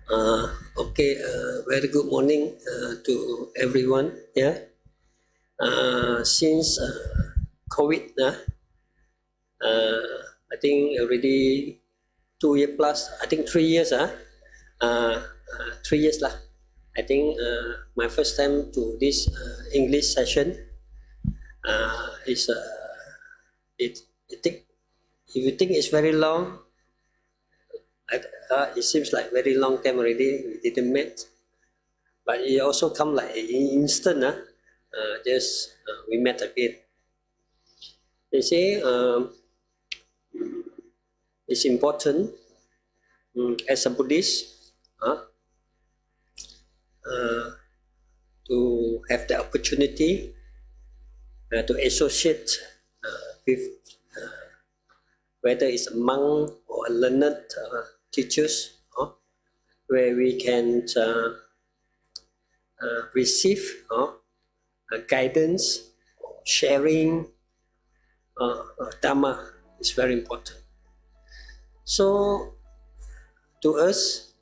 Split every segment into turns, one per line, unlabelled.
Okay, very good morning to everyone. Yeah, since COVID, I think already 2 year plus. I think 3 years. 3 years lah. I think my first time to this English session is it. If you think it's very long. It seems like very long time already we didn't meet, but it also come like in instant. Just we met again. They say it's important as a Buddhist to have the opportunity to associate with whether it's a monk or a learned teachers, where we can receive guidance, sharing dharma is very important. So, to us,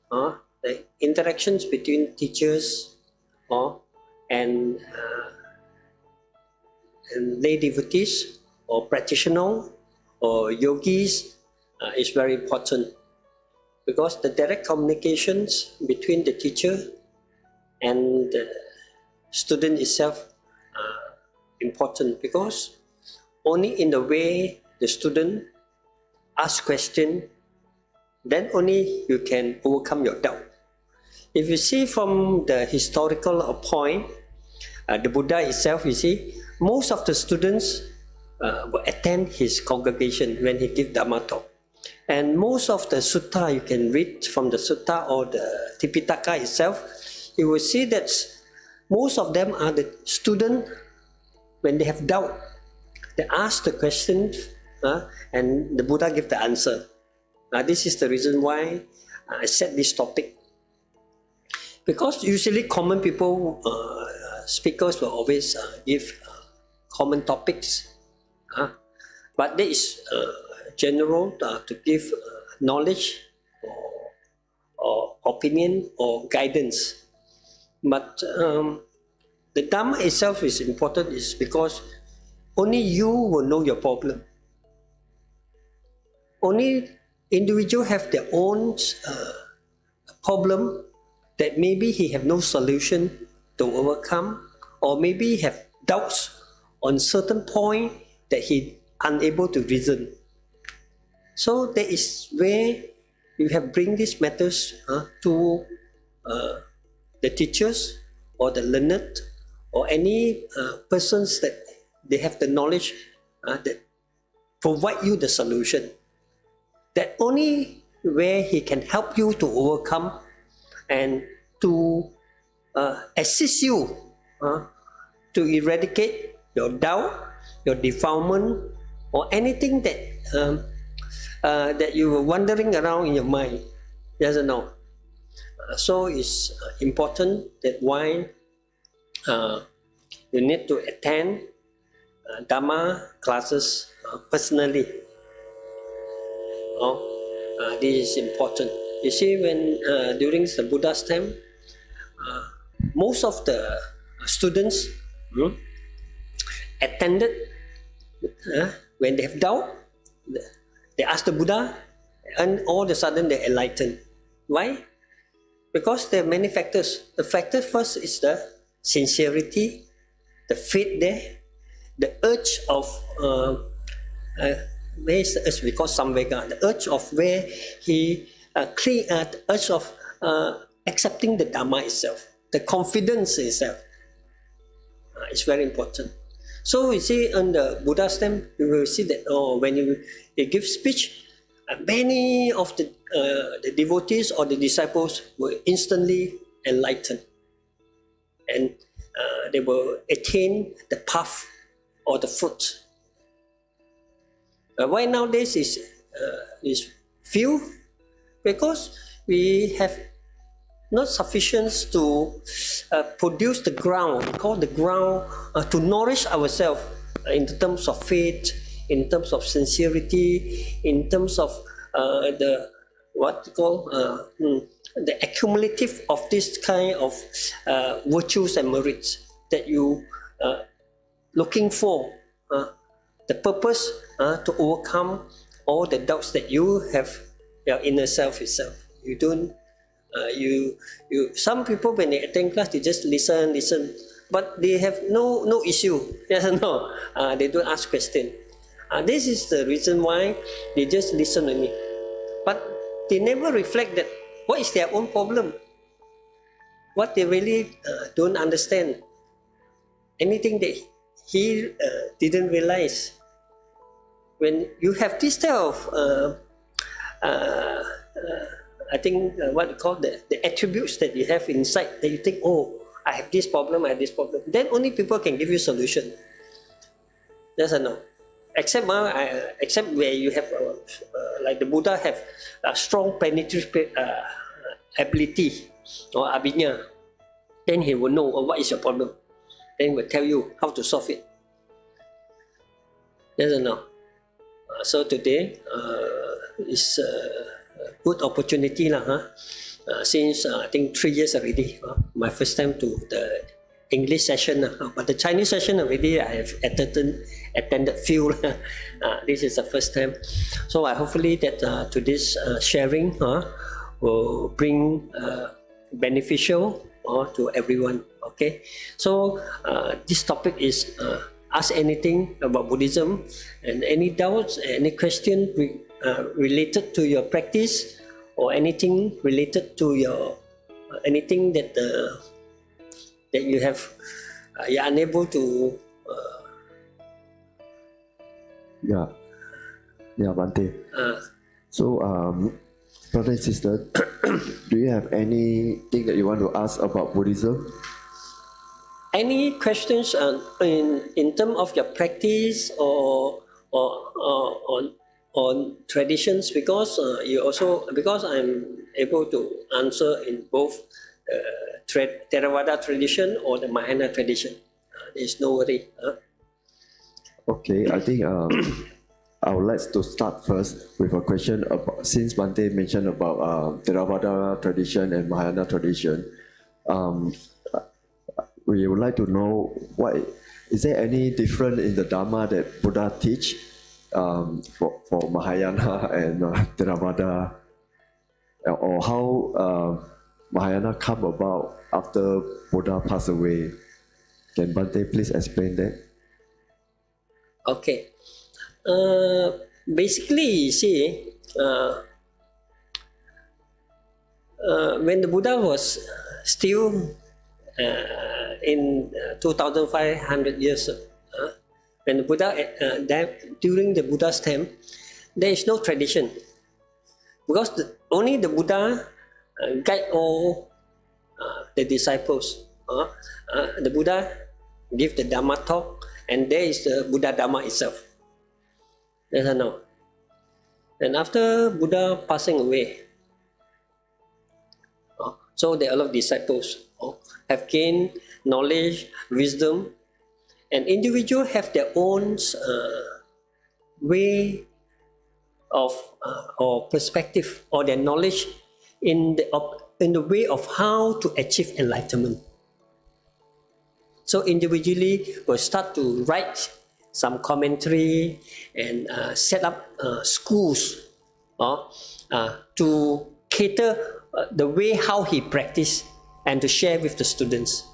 the interactions between teachers and lay devotees or practitioners or yogis is very important. Because the direct communications between the teacher and the student itself are important, because only in the way the student asks questions, then only you can overcome your doubt. If you see from the historical point, the Buddha itself, you see, most of the students will attend his congregation when he gives Dharma talk. And most of the sutta you can read from the sutta or the Tipitaka itself, you will see that most of them are the students. When they have doubt, they ask the question and the Buddha gives the answer. This is the reason why I set this topic. Because usually common people, speakers will always give common topics. But there is general to give knowledge or opinion or guidance. But the Dharma itself is important, is because only you will know your problem. Only individual have their own problem that maybe he have no solution to overcome, or maybe have doubts on certain point that he unable to reason. So that is where you have bring these matters to the teachers or the learned or any persons that they have the knowledge that provide you the solution. That only where he can help you to overcome and to assist you to eradicate your doubt, your defilement, or anything that that you were wandering around in your mind. Yes or no? So it's important that why you need to attend Dharma classes personally. This is important. You see, when during the Buddha's time, most of the students attended when they have doubt. They ask the Buddha, and all of a sudden they enlighten. Why? Because there are many factors. The factor first is the sincerity, the faith there, the urge of where is the urge? We call samvega. The urge of where he the urge of accepting the Dharma itself, the confidence itself. It's very important. So we see on the Buddha's time, you will see that when you give speech, many of the devotees or the disciples will instantly enlighten, and they will attain the path or the fruit. Why nowadays is few? Because we have not sufficient to produce the ground, we call the ground to nourish ourselves in terms of faith, in terms of sincerity, in terms of what you call the accumulative of this kind of virtues and merits that you looking for, the purpose to overcome all the doubts that you have your inner self itself. You don't some people when they attend class they just listen, but they have no issue. Yes or no? They don't ask question. This is the reason why they just listen only. But they never reflect that what is their own problem, what they really don't understand, anything that he didn't realize. When you have this type of I think what you call the attributes that you have inside, that you think, oh, I have this problem, then only people can give you solution. Yes or no? Except where you have like the Buddha have a strong penetrative ability or abhinya, then he will know what is your problem, then he will tell you how to solve it. Yes or no? So today is a good opportunity since I think 3 years already. My first time to the English session, but the Chinese session already I have attended few. This is the first time, so I hopefully that to this sharing will bring beneficial to everyone. Okay, so this topic is ask anything about Buddhism, and any doubts, any question related to your practice, or anything related to your anything that that you have you're unable to
Bhante. So brother and sister, do you have anything that you want to ask about Buddhism?
Any questions in terms of your practice or on traditions, because because I'm able to answer in both Theravada tradition or the Mahayana tradition. There's no worry.
Okay, I think I would like to start first with a question about, since Bhante mentioned about Theravada tradition and Mahayana tradition. We would like to know, what is there any difference in the dharma that Buddha teach for Mahayana and Theravada, or how Mahayana come about after Buddha passed away? Can Bhante please explain that?
Okay. Basically, you see, when the Buddha was still in 2,500 years, when the Buddha during the Buddha's time, there is no tradition, because only the Buddha guide all the disciples. The Buddha give the Dharma talk, and there is the Buddha Dharma itself. Yes or no? And after Buddha passing away, so there are a lot of disciples have gained knowledge, wisdom, and individuals have their own way of or perspective or their knowledge in the way of how to achieve enlightenment. So individually will start to write some commentary and set up schools to cater the way how he practiced and to share with the students.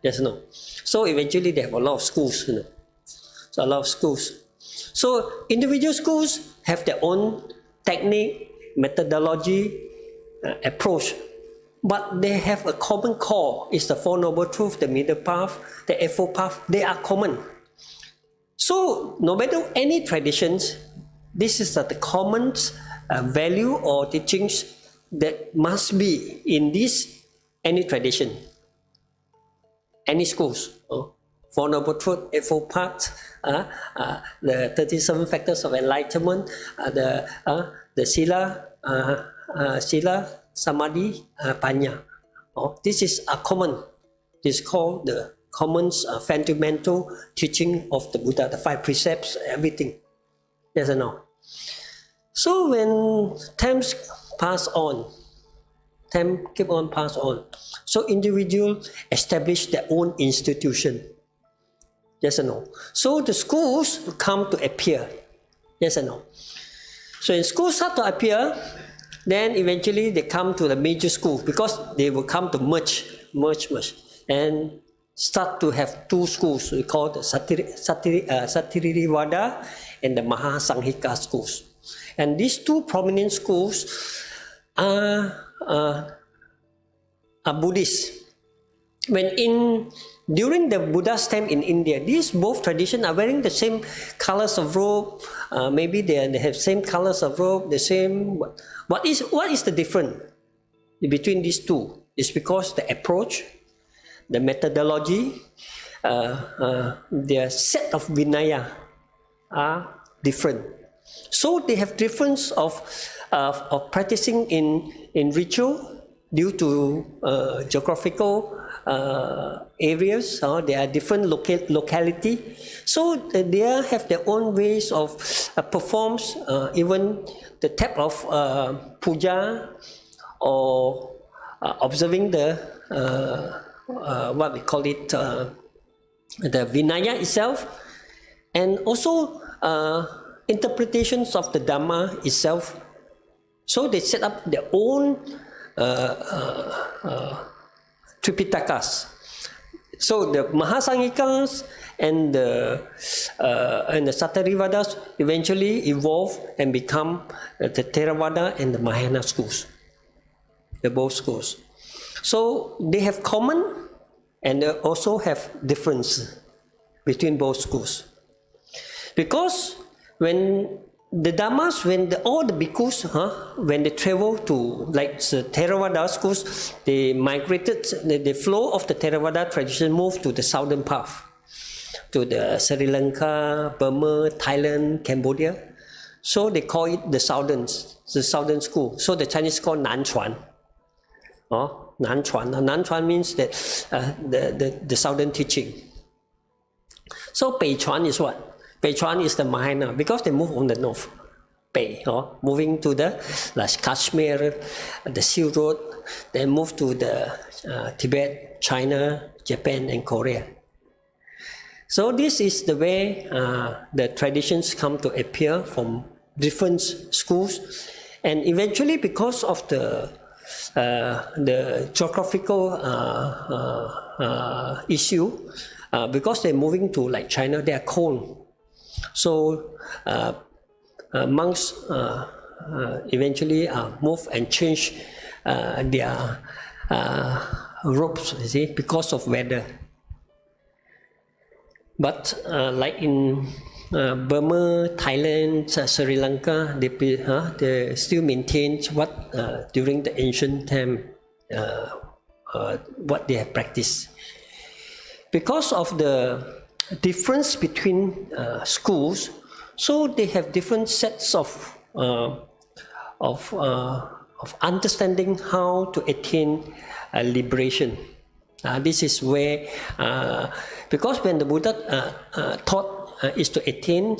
Yes or no? So eventually they have a lot of schools, So a lot of schools. So individual schools have their own technique, methodology, approach, but they have a common core. It's the Four Noble Truths, the Middle Path, the Eightfold Path. They are common. So no matter any traditions, this is the common value or teachings that must be in this any tradition, any schools. Four Noble Truths, Eightfold Path, the 37 factors of enlightenment, the Sila, Samadhi, Panya. This is a common. This is called the common fundamental teaching of the Buddha, the 5 precepts, everything. Yes or no? So when times pass on. Time keep on pass on. So individuals establish their own institution. Yes or no? So the schools come to appear. Yes or no? So in schools start to appear, then eventually they come to the major school because they will come to merge, and start to have two schools. We call the Theravada and the Mahasangika schools. And these two prominent schools are Buddhist. During the Buddha's time in India, these both traditions are wearing the same colors of robe. Maybe they have same colors of robe, the same. What is the difference between these two? It's because the approach, the methodology, their set of Vinaya are different. So they have difference of practicing in ritual due to geographical areas. There are different locality. So they have their own ways of performs, even the type of puja or observing the what we call it, the Vinaya itself, and also interpretations of the Dharma itself. So they set up their own Tripitakas. So the Mahasangikas and the Satarivadas eventually evolve and become the Theravada and the Mahayana schools, the both schools. So they have common and they also have difference between both schools. Because when the Dhammas, all the bhikkhus, when they travel to like the Theravada schools, they migrated, the flow of the Theravada tradition moved to the southern path, to the Sri Lanka, Burma, Thailand, Cambodia. So they call it the southern school. So the Chinese call Nanchuan. Nanchuan means that the southern teaching. So Peichuan is what? Peichuan is the Mahayana because they move on the north. Moving to the like Kashmir, the Silk Road, then move to the Tibet, China, Japan, and Korea. So this is the way the traditions come to appear from different schools, and eventually because of the geographical issue, because they're moving to like China, they are cold. So monks eventually move and change their robes, you see, because of weather. But like in Burma, Thailand, Sri Lanka, they still maintain what during the ancient time what they have practiced. Because of the difference between schools, so they have different sets of understanding how to attain liberation. This is where, because when the Buddha taught is to attain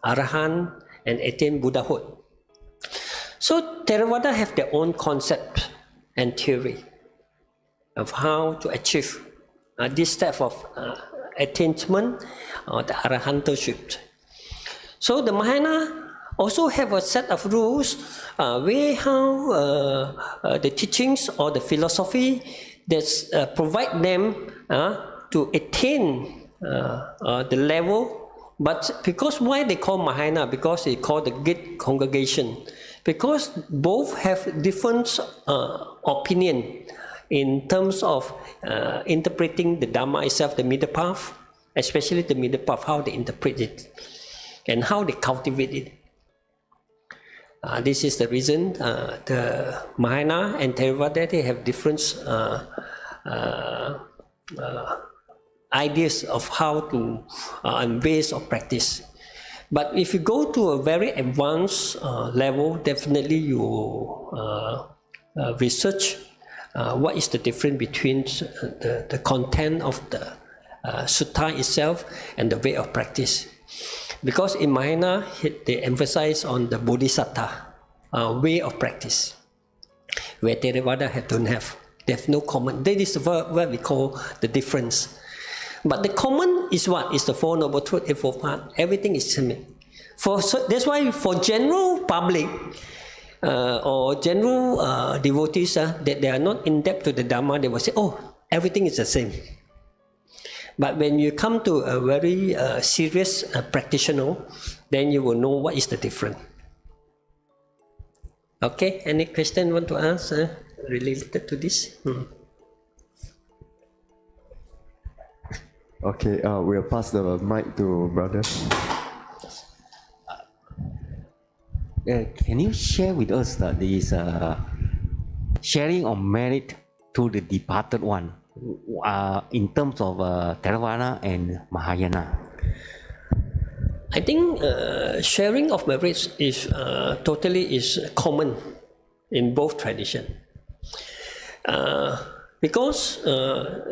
Arahant and attain Buddhahood. So Theravada have their own concept and theory of how to achieve this type of attainment or the Arahantship. So the Mahayana also have a set of rules where how the teachings or the philosophy that provide them to attain the level. But because why they call Mahayana? Because they call the great congregation. Because both have different opinion in terms of interpreting the Dharma itself, the middle path, especially the middle path, how they interpret it and how they cultivate it. This is the reason the Mahayana and Theravada, they have different ideas of how to and ways of practice. But if you go to a very advanced level, definitely you research what is the difference between the content of the sutta itself and the way of practice. Because in Mahayana, they emphasize on the bodhisattva, way of practice, where Theravada don't have. They have no common. That is what we call the difference. But the common is what? Is the Four Noble Truths, Eightfold Path. Everything is similar. So that's why for general public or general devotees that they are not in depth to the Dharma, they will say, oh, everything is the same. But when you come to a very serious practitioner, then you will know what is the difference. Okay, any question you want to ask related to this?
Okay, we'll pass the mic to brother.
Can you share with us this sharing of merit to the departed one in terms of Theravada and Mahayana?
I think sharing of merits is totally common in both traditions. Because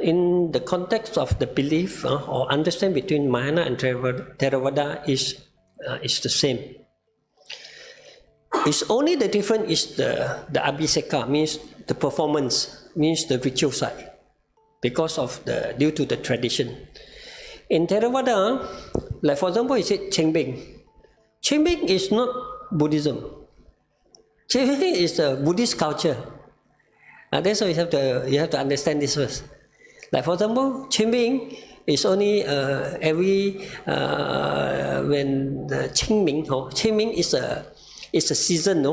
in the context of the belief or understanding between Mahayana and Theravada is the same. It's only the difference is the abhiseka, means the performance, means the ritual side, because of due to the tradition. In Theravada, like for example, you said Chengbing. Chengbing is not Buddhism. Chengbing is a Buddhist culture. That's why you have to understand this first. Like for example, Chengbing is only when the Qingming is a season,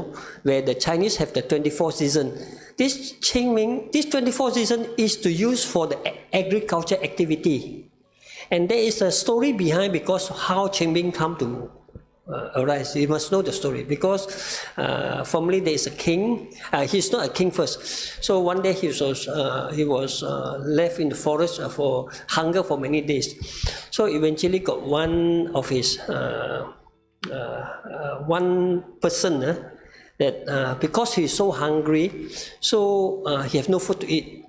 where the Chinese have the 24 season. This Qingming, this 24 season is to use for the agriculture activity. And there is a story behind because how Qingming come to arise. You must know the story because formerly there is a king. He's not a king first. So one day he was left in the forest for hunger for many days. So eventually got one of his one person that because he's so hungry, so he have no food to eat.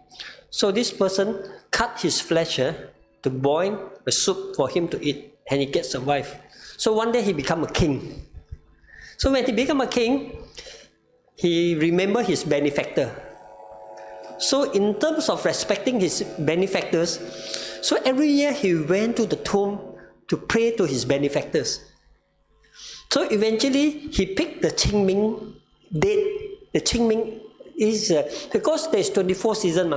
So this person cut his flesh to boil a soup for him to eat, and he gets survive. So one day he become a king. So when he become a king, he remember his benefactor. So in terms of respecting his benefactors, so every year he went to the tomb to pray to his benefactors. So eventually he picked the Qingming date. The Qingming is because there's 24 season.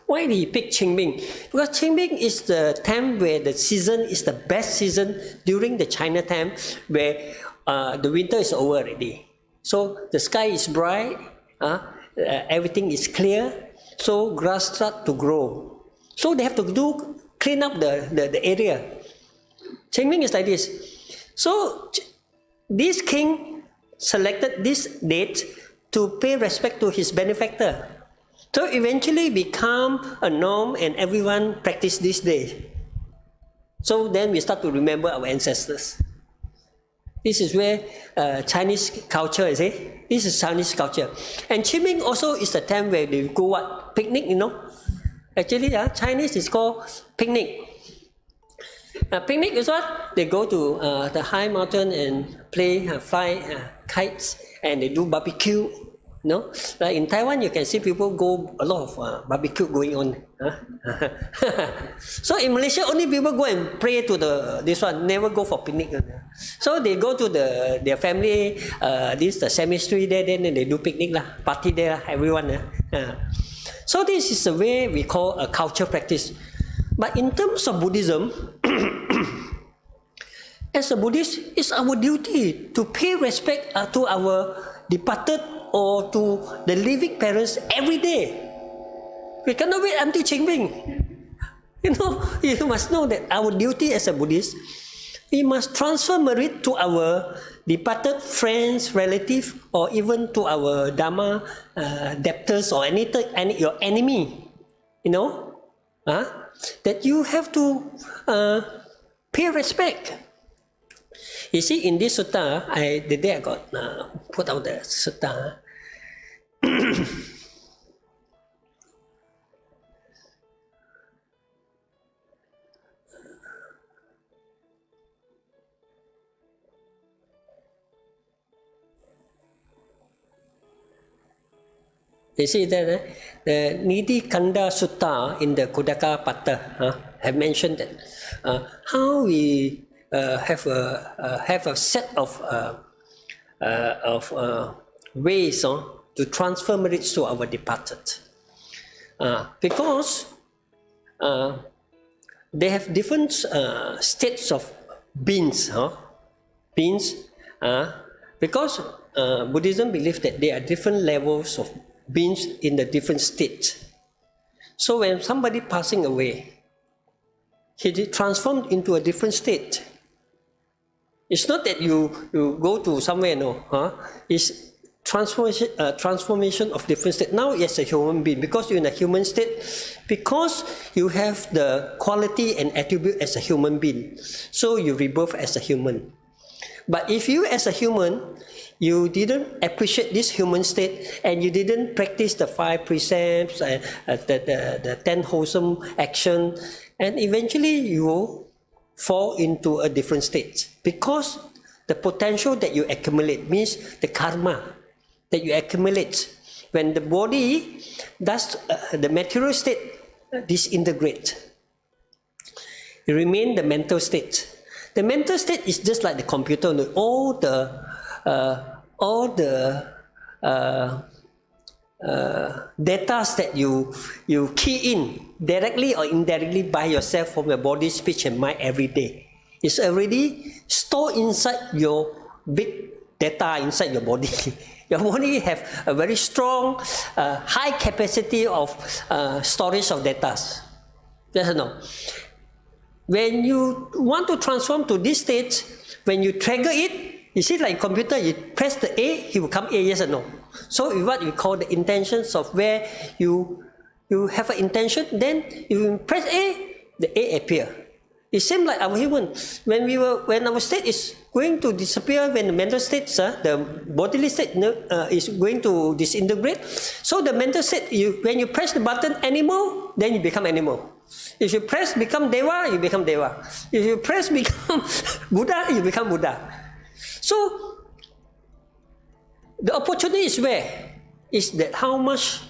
Why did he pick Qingming? Because Qingming is the time where the season is the best season during the China time, where the winter is over already. So the sky is bright, everything is clear, so grass start to grow. So they have to clean up the area. Qingming is like this. So this king selected this date to pay respect to his benefactor. So eventually become a norm and everyone practice this day. So then we start to remember our ancestors. This is where Chinese culture is. This is Chinese culture. And Qingming also is the time where they go what? Picnic, Actually, Chinese is called picnic. Picnic is what? They go to the high mountain and fly kites, and they do barbecue. Like in Taiwan, you can see people go a lot of barbecue going on. So in Malaysia, only people go and pray to this one, never go for picnic. So they go to their family, the cemetery there, then they do picnic party there, everyone. So this is the way we call a culture practice. But in terms of Buddhism, as a Buddhist, it's our duty to pay respect to our departed or to the living parents every day. We cannot wait until Qingming. You must know that our duty as a Buddhist, we must transfer merit to our departed friends, relatives, or even to our Dharma debtors or your enemy. That you have to pay respect. You see, in this sutta, the day I got put out the sutta. You see that the Nidhi Kanda Sutta in the Kudaka Patta have mentioned that how we have a set of ways to transfer merits to our departed, because they have different states of beings, because Buddhism believes that there are different levels of beings in the different states. So when somebody passing away, he transformed into a different state. It's not that you go to somewhere, no. It's transformation of different state. Now as a human being, because you're in a human state, because you have the quality and attribute as a human being, so you rebirth as a human. But if you as a human, you didn't appreciate this human state and you didn't practice the 5 precepts and the 10 wholesome action, and eventually you will fall into a different state, because the potential that you accumulate means the karma that you accumulate when the body does the material state disintegrate. It remains the mental state. The mental state is just like the computer. All the data that you key in directly or indirectly by yourself from your body, speech and mind every day. It's already stored inside your big data inside your body. Your body have a very strong, high capacity of storage of data. Yes or no? When you want to transform to this state, when you trigger it, you see like computer, you press the A, it will come A, yes or no. So what we call the intentions of where you have an intention, then you press A, the A appear. It seems like our human, when our state is going to disappear, when the mental state, the bodily state is going to disintegrate. So the mental state, when you press the button animal, then you become animal. If you press become Deva, you become Deva. If you press become Buddha, you become Buddha. So the opportunity is where? Is that how much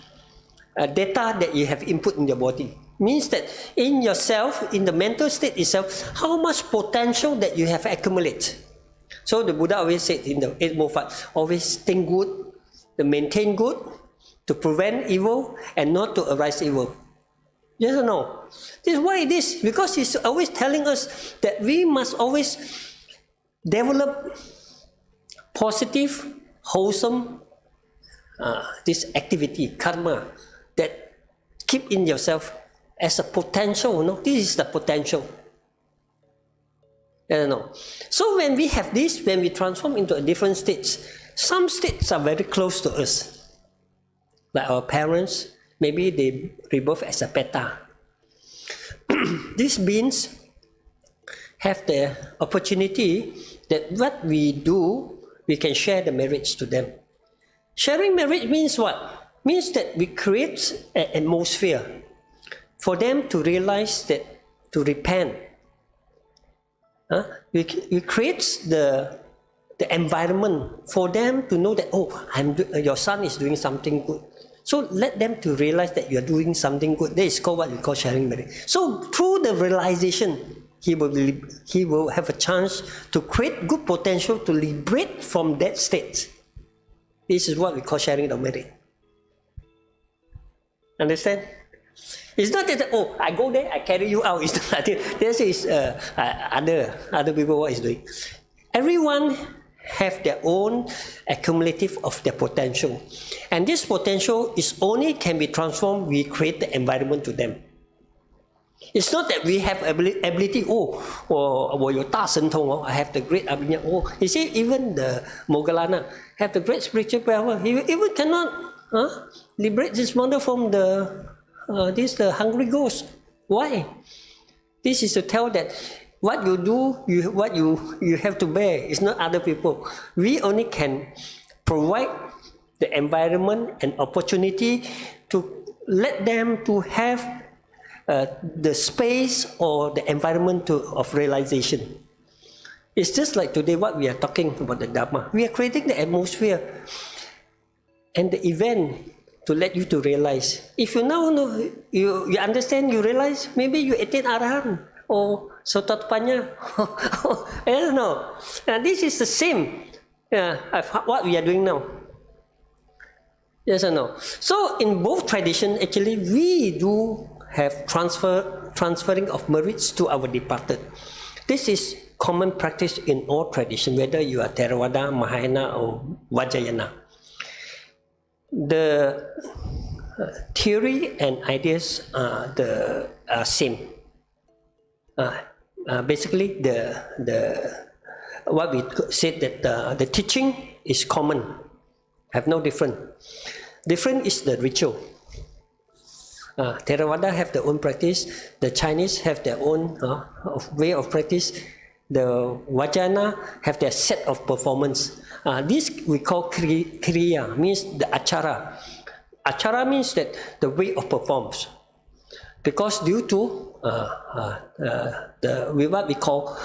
data that you have input in your body. Means that in yourself, in the mental state itself, how much potential that you have accumulated. So the Buddha always said in the 8 Moffat, always think good, to maintain good, to prevent evil, and not to arise evil. Yes or no? This is why it is, because he's always telling us that we must always develop positive, wholesome this activity, karma, that keep in yourself as a potential. No? This is the potential. I don't know. So when we have this, when we transform into a different states, some states are very close to us. Like our parents, maybe they rebirth as a beta. These beings have the opportunity that what we do, we can share the merits to them. Sharing merit means what? Means that we create an atmosphere for them to realize that, to repent. We create the environment for them to know that, oh, your son is doing something good. So let them to realize that you are doing something good. That is called what we call sharing merit. So through the realization, he will have a chance to create good potential to liberate from that state. This is what we call sharing the merit. Understand? It's not that, oh, I go there, I carry you out. It's not that. This is other people what is doing. Everyone have their own accumulative of their potential. And this potential is only can be transformed, we create the environment to them. It's not that we have ability, I have the great ability. Oh, you see, even the Moggallana have the great spiritual power. He even cannot liberate this mother from the hungry ghost. Why? This is to tell that what you do, what you have to bear. It's not other people. We only can provide the environment and opportunity to let them to have the space or the environment of realization. It's just like today what we are talking about the Dharma. We are creating the atmosphere and the event to let you to realize. If you now know, you understand, you realize, maybe you attain Arahant or Sotapannya. I don't know. And this is the same of what we are doing now. Yes or no? So in both traditions, actually, we do have transferring of merits to our departed. This is common practice in all traditions, whether you are Theravada, Mahayana, or Vajrayana. The theory and ideas are the same. Basically, what we said that the teaching is common, have no different. Different is the ritual. Theravada have their own practice. The Chinese have their own way of practice. The Vajrayana have their set of performance. This we call kriya, means the achara. Achara means that the way of performance. Because due to what we call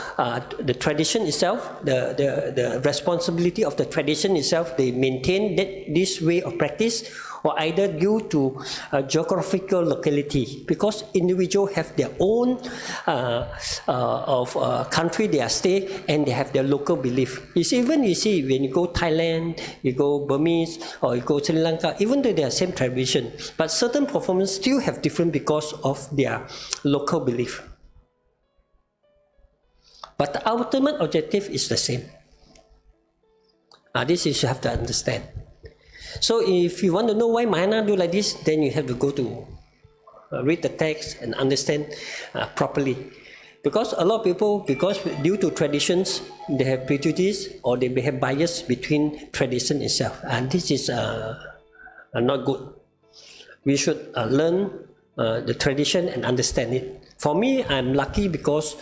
the tradition itself, the responsibility of the tradition itself, they maintain this way of practice, or either due to geographical locality, because individuals have their own country they are stay, and they have their local belief. It's even, you see, when you go Thailand, you go Burmese, or you go Sri Lanka, even though they are same tradition, but certain performance still have different because of their local belief. But the ultimate objective is the same. This is you have to understand. So if you want to know why Mahayana do like this, then you have to go to read the text and understand properly. Because a lot of people, because due to traditions, they have prejudice or they may have bias between tradition itself. And this is not good. We should learn the tradition and understand it. For me, I'm lucky because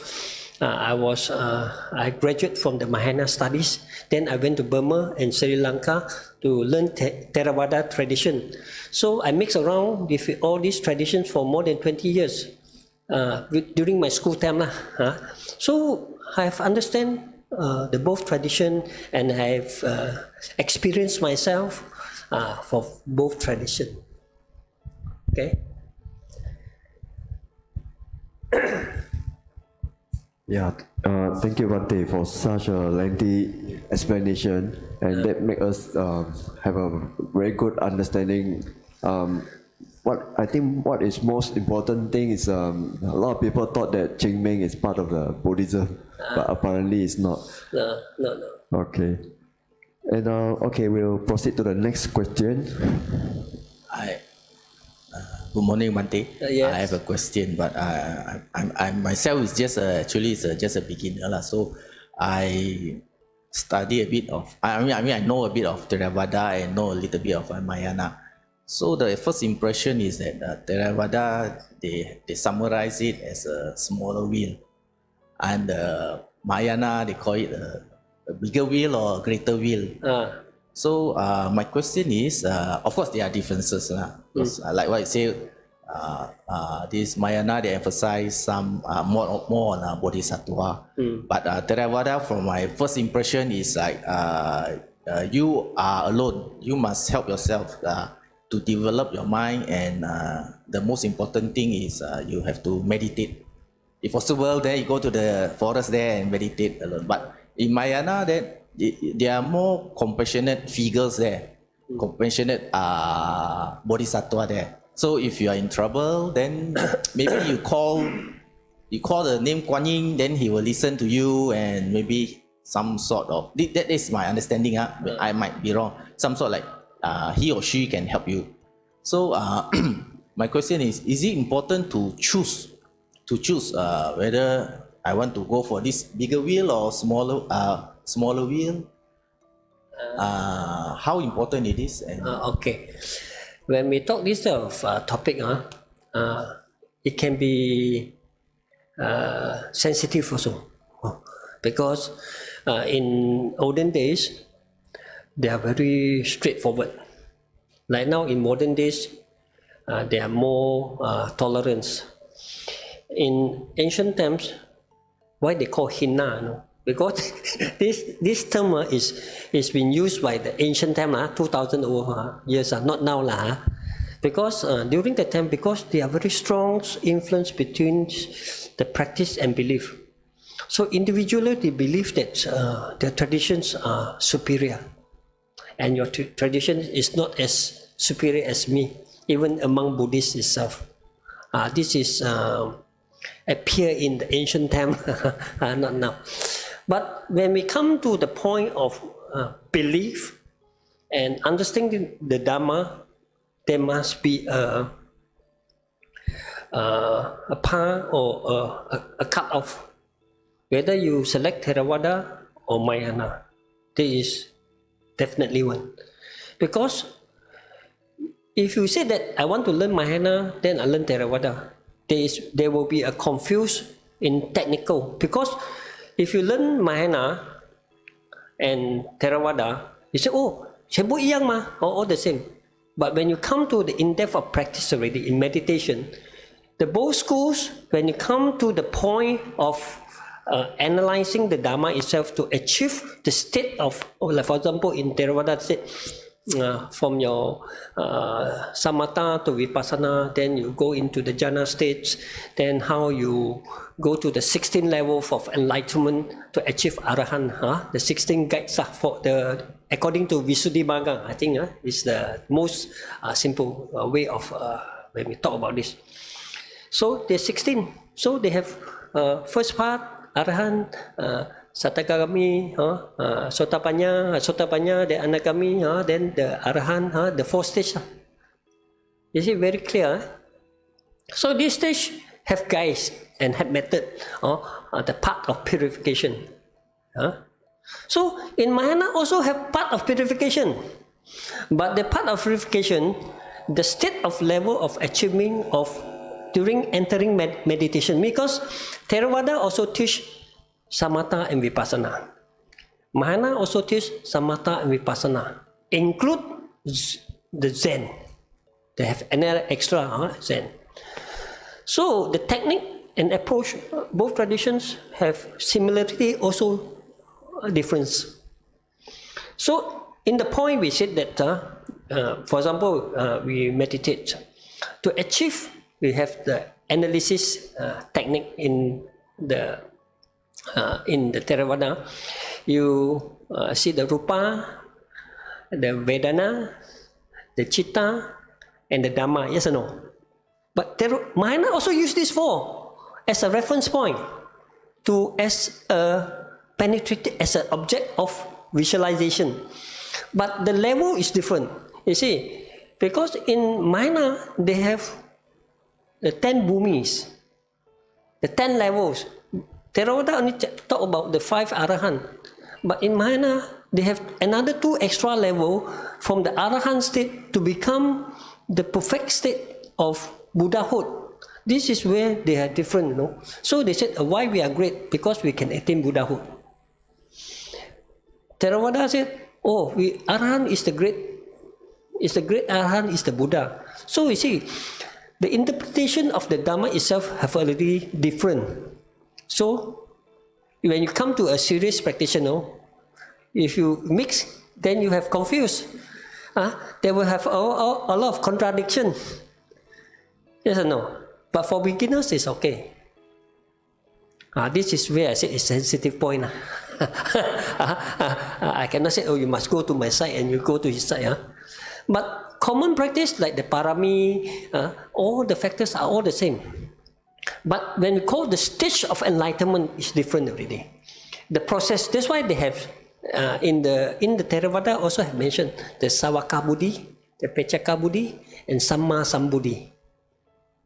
I graduated from the Mahayana studies. Then I went to Burma and Sri Lanka to learn Theravada tradition. So I mixed around with all these traditions for more than 20 years during my school time. So I have understand the both tradition, and I have experienced myself for both tradition. Okay.
Yeah, thank you, Bhante, for such a lengthy explanation, and that make us have a very good understanding. What is most important thing is a lot of people thought that Qingming is part of the Buddhism, but apparently it's not.
No.
Okay, and okay, we'll proceed to the next question.
Good morning, Bhante.
Yes.
I have a question, but I myself is just just a beginner, so I study a bit of. I know a bit of Theravada and know a little bit of Mahayana. So the first impression is that Theravada they summarize it as a smaller wheel, and Mahayana they call it a bigger wheel or a greater wheel. So my question is, of course there are differences, because like what you say, this Mahayana they emphasize some more on Bodhisattva, but Theravada, from my first impression, is like you are alone. You must help yourself to develop your mind, and the most important thing is you have to meditate. If possible, then you go to the forest there and meditate alone. But in Mahayana, then there are more compassionate figures there, compassionate bodhisattva there. So if you are in trouble, then maybe you call the name Kuan Yin, then he will listen to you, and maybe some sort of, that is my understanding, I might be wrong, some sort like he or she can help you. So my question is it important to choose whether I want to go for this bigger wheel or smaller wheel? How important it is? And
Okay. When we talk this of topic, it can be sensitive also, because in olden days they are very straightforward. Like now in modern days, there are more tolerance. In ancient times, why they call Hina? No? Because this term is been used by the ancient time, 2000 over years, not now. Because during that time, because there are very strong influence between the practice and belief. So individually, they believe that their traditions are superior, and your tradition is not as superior as me, even among Buddhists itself. This is appear in the ancient time, not now. But when we come to the point of belief and understanding the Dharma, there must be a path or a cut-off. Whether you select Theravada or Mahayana, there is definitely one. Because if you say that I want to learn Mahayana, then I learn Theravada, there will be a confuse in technical. Because if you learn Mahayana and Theravada, you say, oh, 全部一样嘛, all the same. But when you come to the in-depth of practice already, in meditation, the both schools, when you come to the point of analyzing the Dharma itself to achieve the state of, like for example, in Theravada state, from your samatha to vipassana, then you go into the jhana states, then how you go to the 16 levels of enlightenment to achieve arahant. The 16 guides for the, according to Visuddhimagga, I think is the most simple way of when we talk about this. So there's 16. So they have first part arahant, Satagami, Sotapanna, the Anagami, then the Arahant, the fourth stage. You see, very clear. So this stage have guides and have method, the part of purification. So in Mahayana also have part of purification. But the part of purification, the state of level of achievement of during entering meditation, because Theravada also teach Samatha and Vipassana. Mahayana also teach Samatha and Vipassana. Include the Zen. They have another extra Zen. So the technique and approach, both traditions have similarity, also difference. So in the point we said that, for example, we meditate. To achieve, we have the analysis technique in the Theravada. You see the Rupa, the Vedana, the Chitta, and the Dhamma, yes or no? But Mahayana also use these four as a reference point as a penetrate, as an object of visualization. But the level is different, you see, because in Mahayana they have the 10 bhumis, the 10 levels. Theravada only talk about the 5 arahant, but in Mahayana they have another 2 extra level from the arahant state to become the perfect state of Buddhahood. This is where they are different, you know. So they said, why we are great? Because we can attain Buddhahood. Theravada said, oh, arahant is the great arahant is the Buddha. So you see, the interpretation of the Dharma itself have already different. So when you come to a serious practitioner, if you mix, then you have confused. They will have a lot of contradiction. Yes or no? But for beginners, it's okay. This is where I say it's a sensitive point. I cannot say, oh, you must go to my side and you go to his side. But common practice like the parami, all the factors are all the same. But when we call the stage of enlightenment is different already. The process, that's why they have in the Theravada also have mentioned the Savaka Buddhi, the Pechaka Buddhi, and Samma Sambuddhi.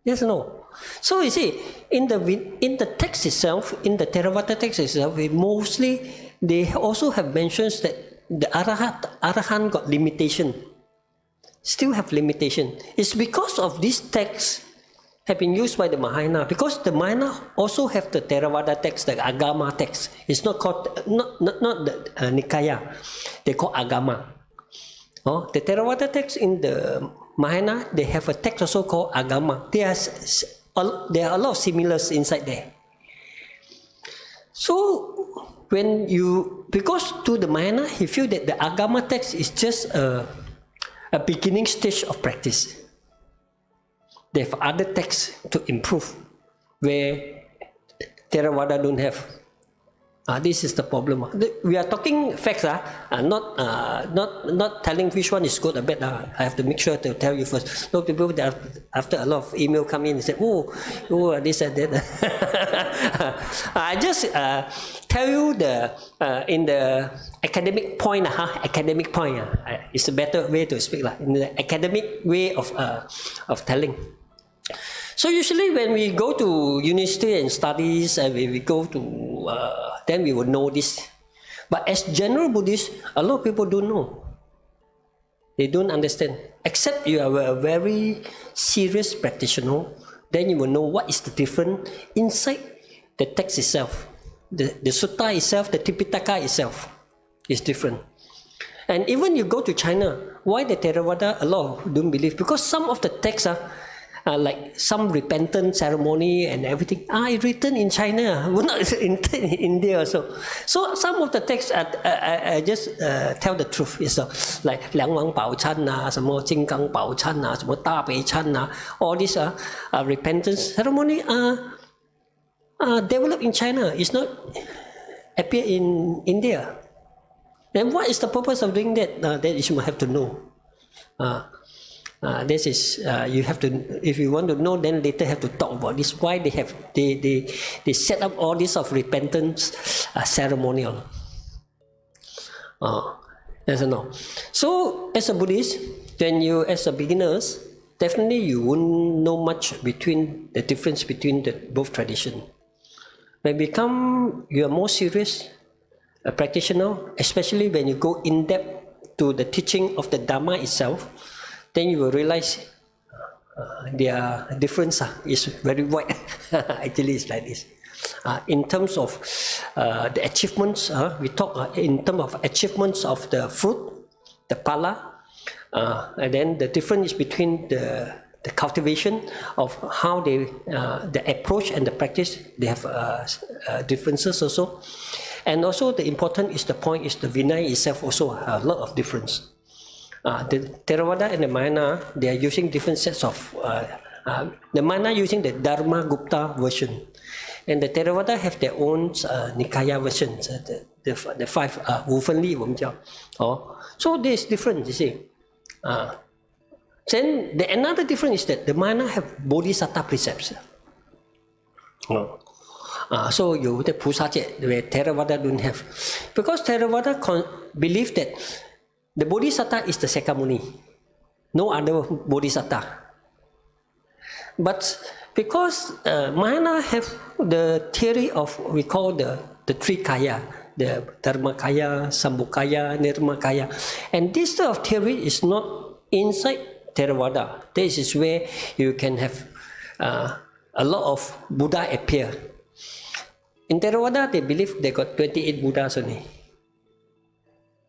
Yes or no? So you see, in the text itself, in the Theravada text itself, they also have mentioned that the Arahant got limitation. Still have limitation. It's because of this text have been used by the Mahayana, because the Mahayana also have the Theravada text, the Agama text. It's not called, not the Nikaya. They call Agama. The Theravada text in the Mahayana, they have a text also called Agama. There are a lot of similars inside there. So because to the Mahayana, he feel that the Agama text is just a beginning stage of practice. they have other texts to improve, where Theravada don't have. This is the problem. We are talking facts, not telling which one is good or bad. I have to make sure to tell you first. No people that after a lot of email come in and say, oh, this and that. I just tell you in the academic point. Academic point is a better way to speak. In the academic way of telling. So usually when we go to university and studies, and when we go to, then we will know this. But as general Buddhists, a lot of people don't know. They don't understand. Except you are a very serious practitioner, then you will know what is the difference inside the text itself. The sutta itself, the Tipitaka itself is different. And even you go to China, why the Theravada, a lot don't believe? Because some of the texts are like some repentance ceremony and everything written in China, not in India also. So some of the texts I just tell the truth. It's like 梁王宝忏什么金刚宝忏什么大悲忏all these repentance ceremony are developed in China. It's not appear in India. Then what is the purpose of doing that? That you have to know. This is you have to, if you want to know, then later have to talk about this. Why they have they set up all this of repentance ceremonial. Yes or no? So as a Buddhist, when you as a beginners, definitely you won't know much between the difference between the both traditions. When you are more serious, a practitioner, especially when you go in depth to the teaching of the Dharma itself, then you will realize their difference is very wide. Actually, it's like this. In terms of the achievements, we talk in terms of achievements of the fruit, the pala, and then the difference between the cultivation of how they, the approach and the practice, they have differences also. And also the important is the point is the Vinaya itself also a lot of difference. The Theravada and the Mahayana, they are using different sets of, the Mahayana using the Dharma Gupta version. And the Theravada have their own Nikaya versions, the five, Wufanli, so there is different, you see. Then another difference is that the Mahayana have Bodhisattva precepts. So you the Pusache, where Theravada don't have. Because Theravada believe that the Bodhisattva is the Sakyamuni, no other Bodhisattva. But because Mahayana have the theory of, we call the three kaya, the Dharmakaya, Sambhukaya, Nirmakaya. And this type of theory is not inside Theravada. This is where you can have a lot of Buddha appear. In Theravada, they believe they got 28 Buddhas only.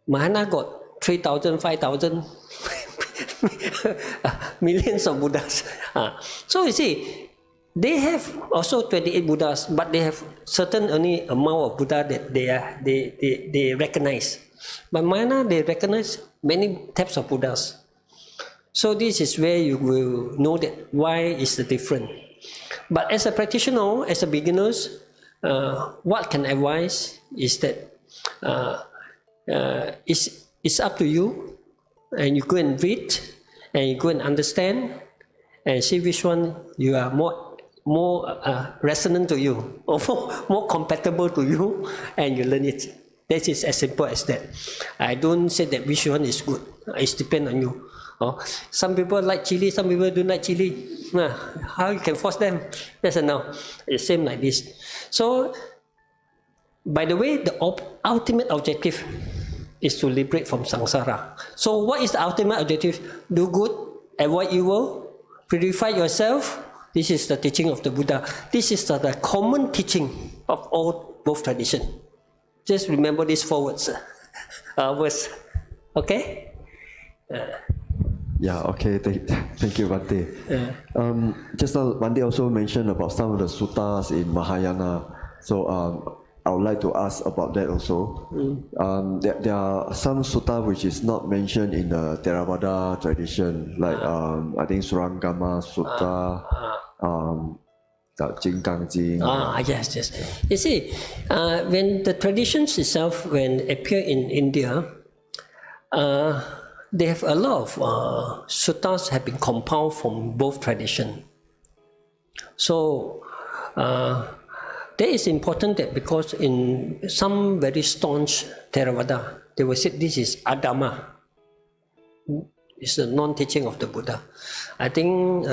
Mahayana got 3,000, 5,000, millions of Buddhas. So you see, they have also 28 Buddhas, but they have certain only amount of Buddha that they recognize. But Mahayana, they recognize many types of Buddhas. So this is where you will know that why is the difference. But as a practitioner, as a beginners, what can I advise is that it's up to you, and you go and read, and you go and understand, and see which one you are more resonant to you, or more compatible to you, and you learn it. That is as simple as that. I don't say that which one is good. It depends on you. Some people like chili, some people don't like chili. How you can force them? Yes or no? It's same like this. So, by the way, the ultimate objective is to liberate from samsara. So what is the ultimate objective? Do good, avoid evil, purify yourself. This is the teaching of the Buddha. This is the common teaching of both traditions. Just remember these 4 words. Okay?
Yeah, okay, thank you, Bhante. Just now, Bhante also mentioned about some of the suttas in Mahayana. So I would like to ask about that also. There are some sutta which is not mentioned in the Theravada tradition, like I think Surangama Sutta, the Jinggang Jing.
Yes. You see, when the traditions itself, when appear in India, they have a lot of suttas have been compiled from both traditions. So that is important that because in some very staunch Theravada, they will say this is adharma. It's the non-teaching of the Buddha. I think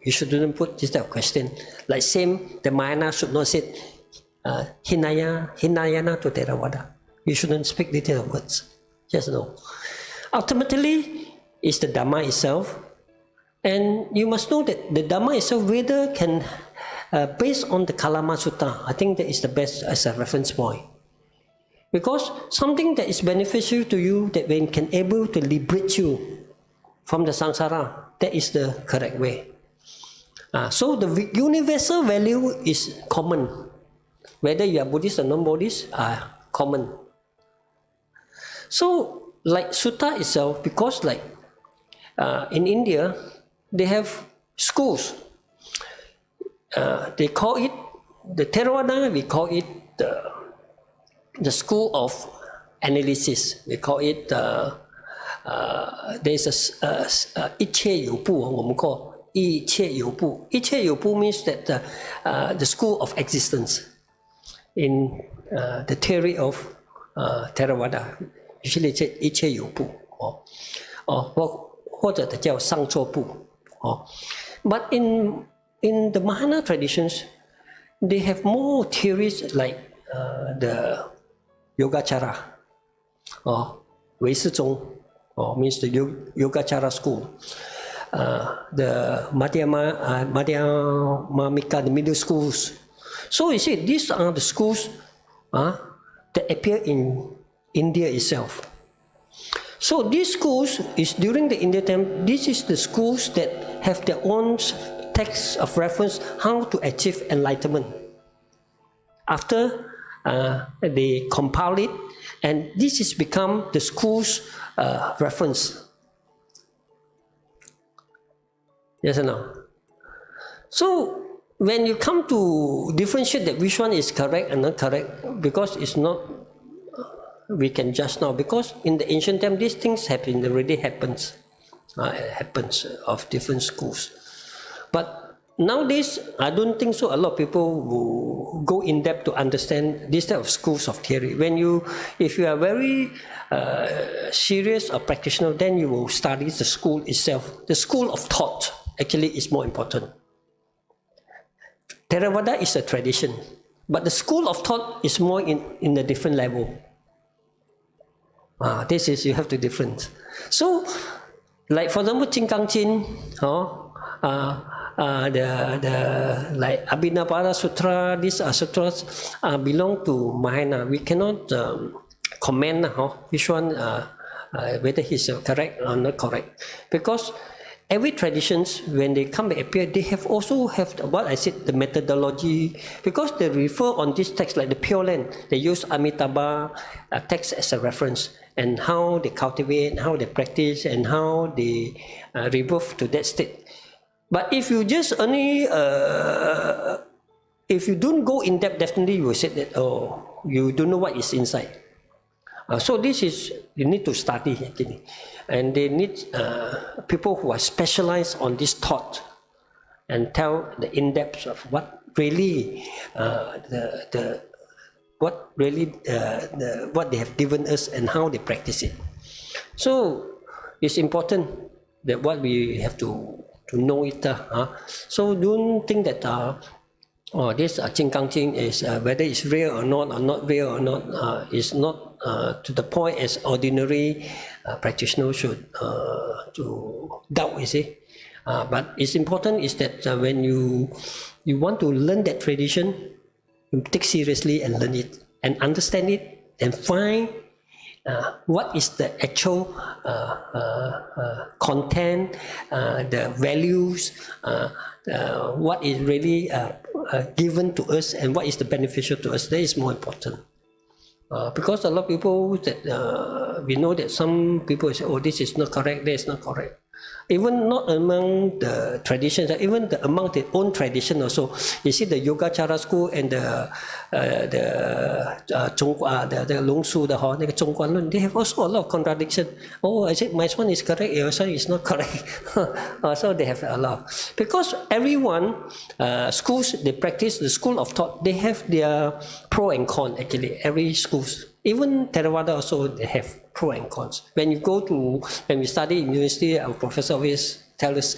you shouldn't put this type of question. Like same, the Mahayana should not say Hinayana to Theravada. You shouldn't speak detailed words. Just no. Ultimately, it's the Dharma itself. And you must know that the Dharma itself, whether can, based on the Kalama Sutta, I think that is the best as a reference point. Because something that is beneficial to you, that when can able to liberate you from the samsara, that is the correct way. So the universal value is common. Whether you are Buddhist or non-Buddhist are common. So like sutta itself, because like in India, they have schools. They call it, the Theravada, we call it the school of analysis. We call it, there's a 一切有部, 我们 call 一切有部. 一切有部 means that the school of existence in the theory of Theravada. Usually it's 一切有部, 或者叫上座部. But in the Mahayana traditions, they have more theories like the Yogacara, Wei Si Zhong, means the Yogacara school. The Madhyamika, the middle schools. So you see, these are the schools that appear in India itself. So these schools is during the Indian time, this is the schools that have their own texts of reference how to achieve enlightenment. After they compile it, and this has become the school's reference. Yes or no? So when you come to differentiate that which one is correct and not correct, because it's not, we can judge now, because in the ancient time these things have been already happens of different schools. But nowadays, I don't think so. A lot of people will go in depth to understand this type of schools of theory. If you are very serious or practitioner, then you will study the school itself. The school of thought actually is more important. Theravada is a tradition, but the school of thought is more in a different level. This is, you have to difference. So, like for example, Jinggang Jin, like Abhinavara Sutra, these are sutras belong to Mahayana. We cannot comment which one, whether he's correct or not correct, because every traditions, when they come to appear, they also have what I said, the methodology, because they refer on this text like the Pure Land. They use Amitabha text as a reference, and how they cultivate, how they practice, and how they rebirth to that state. But if you just only, if you don't go in depth, definitely you will say that, you don't know what is inside. So this is, you need to study actually. And they need people who are specialized on this thought and tell the in-depth of what really what they have given us and how they practice it. So it's important that what we have to know it. So don't think that this Jinggang Jin is whether it's real or not real or not, is not to the point as ordinary practitioner should to doubt, you see. But it's important is that when you want to learn that tradition, you take seriously and learn it and understand it and find what is the actual content, the values, what is really given to us, and what is the beneficial to us. That is more important. Because a lot of people that we know that some people say, oh, this is not correct, that is not correct. Even not among the traditions, even among their own tradition also. You see the Yogacara school and the Longsu, the Zhongguan Lun, they have also a lot of contradiction. Oh, I said my one is correct, your one is not correct. So they have a lot. Because everyone, schools, they practice the school of thought, they have their pro and con actually, every schools. Even Theravada also, they have pro and cons. When we study in university, our professor always tell us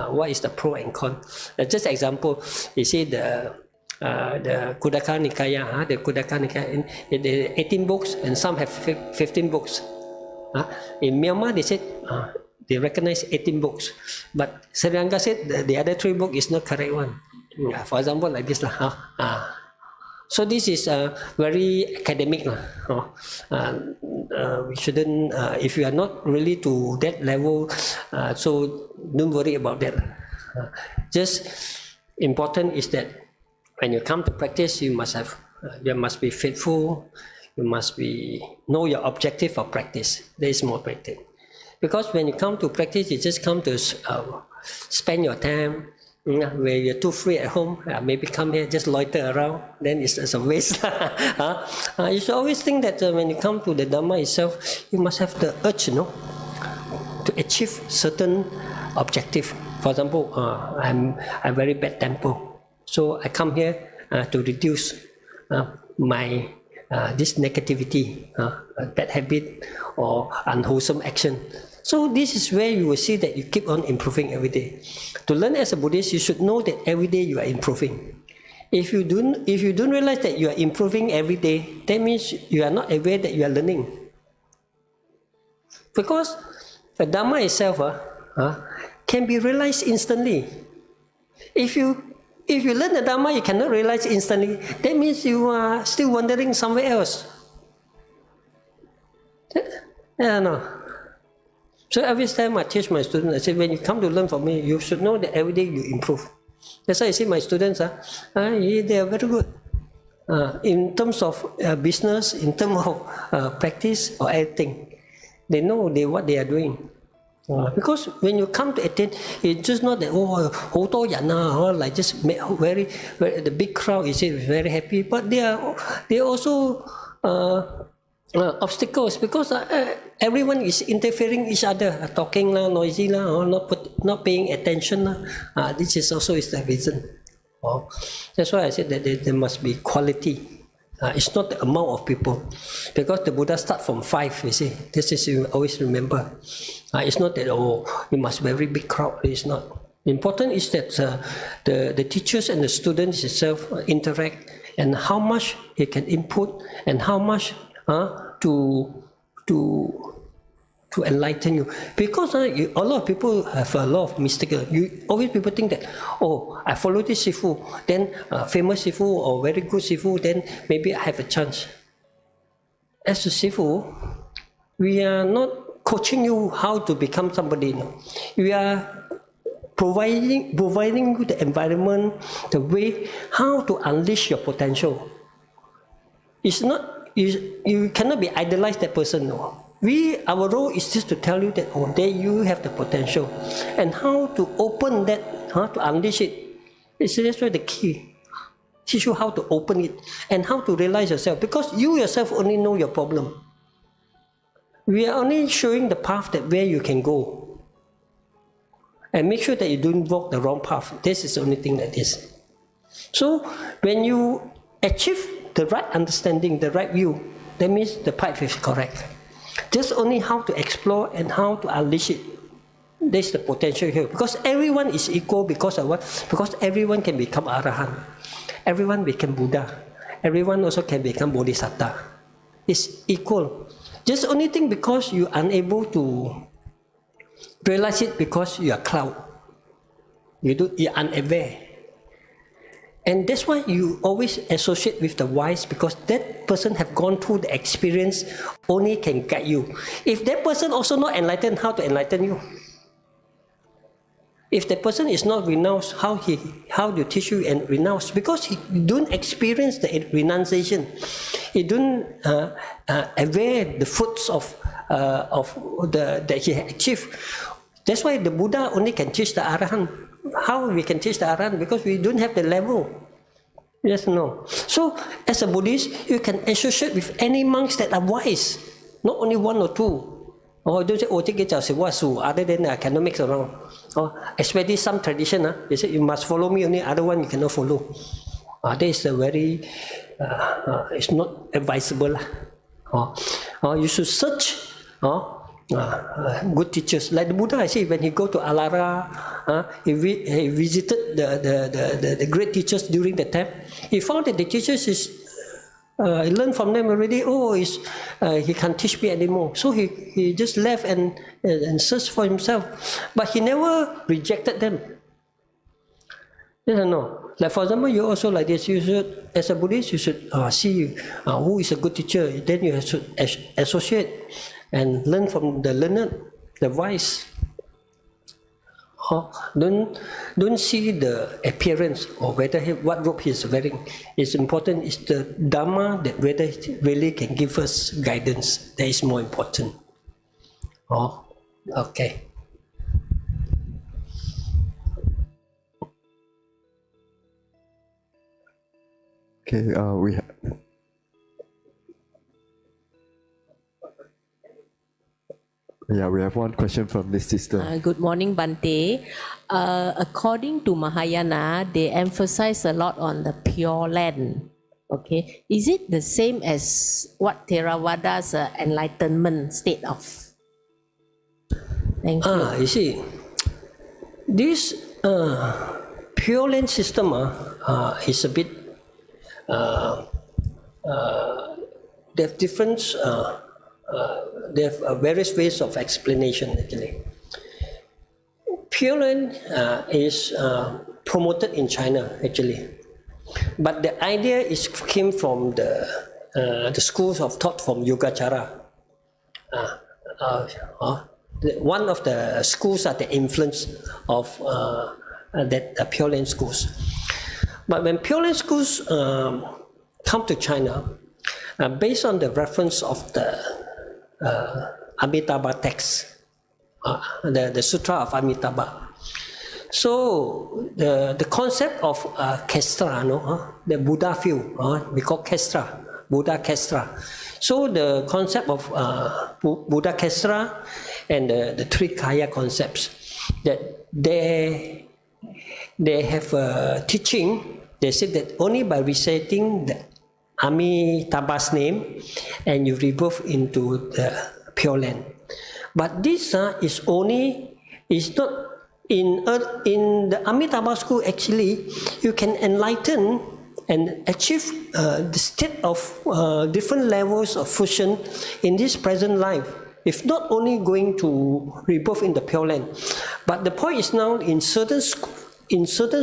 what is the pro and con. Just example, you see the Khuddaka Nikaya, the Khuddaka Nikaya, in the 18 books, and some have 15 books. In Myanmar, they said they recognize 18 books, but Sri Lanka said the other 3 books is not correct one. For example, like this lah. So this is very academic. We shouldn't, if you are not really to that level, so don't worry about that. Just important is that when you come to practice, you must be faithful, you must know your objective of practice. That is more practice. Because when you come to practice, you just come to spend your time. Where you're too free at home, maybe come here, just loiter around, then it's a waste. You should always think that when you come to the Dharma itself, you must have the urge, to achieve certain objective. For example, I'm very bad temper, so I come here to reduce my this negativity, bad habit or unwholesome action. So this is where you will see that you keep on improving every day. To learn as a Buddhist, you should know that every day you are improving. If you don't realize that you are improving every day, that means you are not aware that you are learning. Because the Dharma itself can be realized instantly. If you learn the Dharma, you cannot realize instantly. That means you are still wandering somewhere else. No. So every time I teach my students, I say, when you come to learn from me, you should know that every day you improve. That's why I see my students, they are very good. In terms of business, in terms of practice or anything. They know what they are doing. Because when you come to attend, it's just not that, like just very, the big crowd is very happy, but they are also obstacles because everyone is interfering each other, talking noisy not paying attention. This is also the reason. That's why I said that there must be quality. It's not the amount of people, because the Buddha start from 5. You see, this is you always remember. It's not that you must be a very big crowd. It's not. Important is that the teachers and the students itself interact, and how much they can input, and how much to enlighten you. Because a lot of people have a lot of mistake. People think that, I follow this Sifu, then famous Sifu or very good Sifu, then maybe I have a chance. As a Sifu, we are not coaching you how to become somebody. No. We are providing you the environment, the way how to unleash your potential. It's not you cannot be idolize that person. No. Our role is just to tell you that there you have the potential, and how to open that, to unleash it. That's why the key. Teach you how to open it and how to realize yourself, because you yourself only know your problem. We are only showing the path that where you can go, and make sure that you don't walk the wrong path. This is the only thing that is. So when you achieve the right understanding, the right view, that means the path is correct. Just only how to explore and how to unleash it. There's the potential here. Because everyone is equal because of what? Because everyone can become Arahant. Everyone become Buddha. Everyone also can become Bodhisattva. It's equal. Just only thing because you're unable to realize it because you are cloud. You're unaware. And that's why you always associate with the wise, because that person have gone through the experience, only can guide you. If that person also not enlightened, how to enlighten you? If the person is not renounced, how do you teach you and renounce? Because he don't experience the renunciation. He don't aware the fruits of that he achieved. That's why the Buddha only can teach the Arahant. How we can teach the Arahant? Because we don't have the level. Yes, no. So as a Buddhist, you can associate with any monks that are wise, not only one or two. Or don't say, other than that, I cannot mix around. Especially some tradition, they say you must follow me only, other one you cannot follow. That is a very, it's not advisable. You should search good teachers. Like the Buddha, I say, when he go to Alara, he visited the great teachers during the time. He found that the teachers he learned from them already. He can't teach me anymore. So he just left and searched for himself. But he never rejected them. No. Like for example, you also like this. You should, as a Buddhist, you should see who is a good teacher. Then you should associate and learn from the learned, the wise. Don't see the appearance or whether what robe he is wearing. It's important is the dharma, that whether it really can give us guidance. That is more important. Okay.
Okay, we have one question from this sister.
Good morning, Bante. According to Mahayana, they emphasize a lot on the Pure Land. Okay, is it the same as what Theravada's enlightenment state of? Thank you.
You see, this Pure Land system is a bit. They have different. They have various ways of explanation actually. Pure Land is promoted in China actually, but the idea came from the schools of thought from Yogacara. One of the schools are the influence of that Pure Land schools. But when Pure Land schools come to China, based on the reference of the Amitabha text, the Sutra of Amitabha. So the concept of Kestra, the Buddha field, we call Kestra, Buddha Kestra. So the concept of Buddha Kestra and the three Kaya concepts, that they have a teaching. They said that only by reciting the Amitabha's name and you rebirth into the Pure Land. But this is not in the Amitabha school. Actually, you can enlighten and achieve the state of different levels of fusion in this present life. If not only going to rebirth in the Pure Land, but the point is now in certain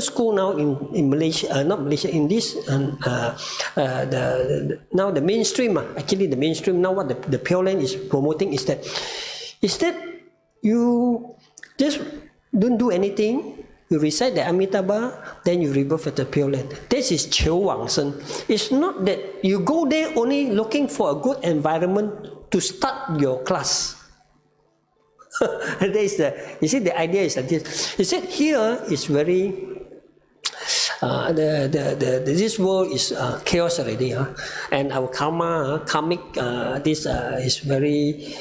school now in Malaysia, not Malaysia, in this now the mainstream, actually the mainstream now what the Pure Land is promoting is that you just don't do anything, you recite the Amitabha, then you rebirth at the Pure Land. This is Qiu Wang Shen. It's not that you go there only looking for a good environment to start your class. You see, the idea is like this. He said here is very this world is chaos already, and our karmic this is very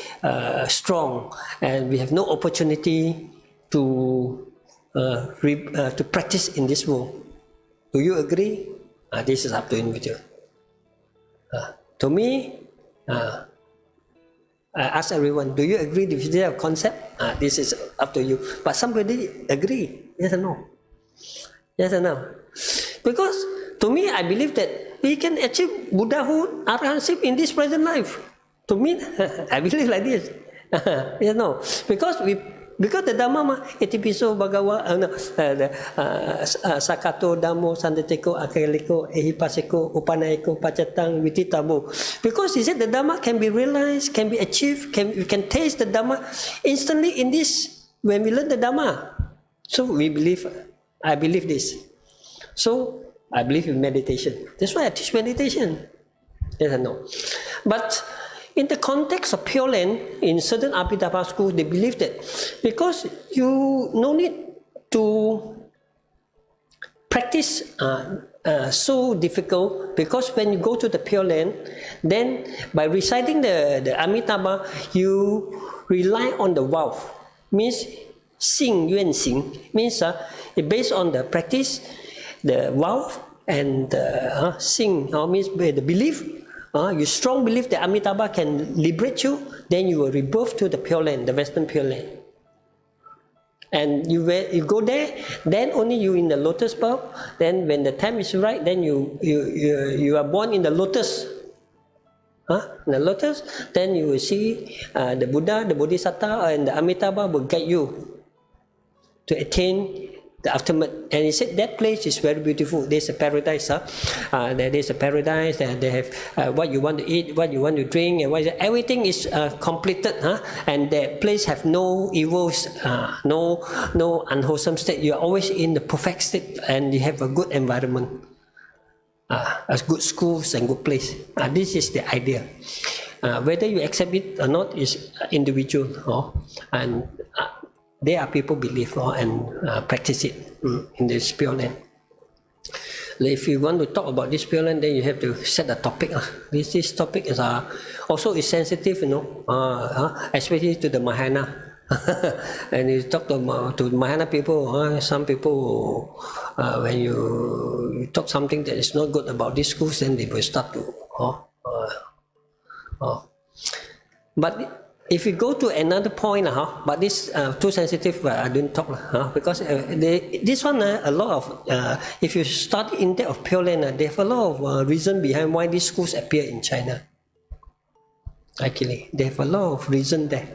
strong, and we have no opportunity to practice in this world. Do you agree? This is up to individual. To me, I ask everyone, do you agree with their concept? This is up to you. But somebody agree, yes or no? Yes or no? Because to me, I believe that we can achieve Buddhahood, Arahantship in this present life. To me, I believe like this. Yes or no? Because we Because the Dhamma, itipiso bagawa, sakato, dhammo, sandetiko, akaliko, ehipasiko, upanayiko, pacatang, vititabo. Because he said the Dhamma can be realized, can be achieved, we can taste the Dhamma instantly in this, when we learn the Dhamma. So I believe this. So I believe in meditation. That's why I teach meditation. Yes and no. But in the context of Pure Land, in certain Abhidharma schools, they believe that because you no need to practice so difficult, because when you go to the Pure Land, then by reciting the Amitabha, you rely on the vow. Means Xing Yuan Xing, means based on the practice, the vow and the Xing, means the belief. You strong belief that Amitabha can liberate you, then you will rebirth to the Pure Land, the Western Pure Land. And you go there, then only you in the lotus path. Then when the time is right, then you are born in the lotus. In the lotus, then you will see the Buddha, the Bodhisattva, and the Amitabha will guide you to attain the ultimate. And he said that place is very beautiful. There's a paradise. There's a paradise. They have what you want to eat, what you want to drink, and everything is completed. And that place have no evils, no unwholesome state. You are always in the perfect state, and you have a good environment, as good schools and good place. This is the idea. Whether you accept it or not is individual. And there are people believe and practice it in this Pure Land. If you want to talk about this Pure Land, then you have to set a topic. This topic is also is sensitive, especially to the Mahayana. And you talk to Mahayana people, some people, when you talk something that is not good about these schools, then they will start to. But if you go to another point, but this too sensitive, I don't talk because this one a lot of if you study in depth of Pure Land, they have a lot of reason behind why these schools appear in China. Actually, they have a lot of reason there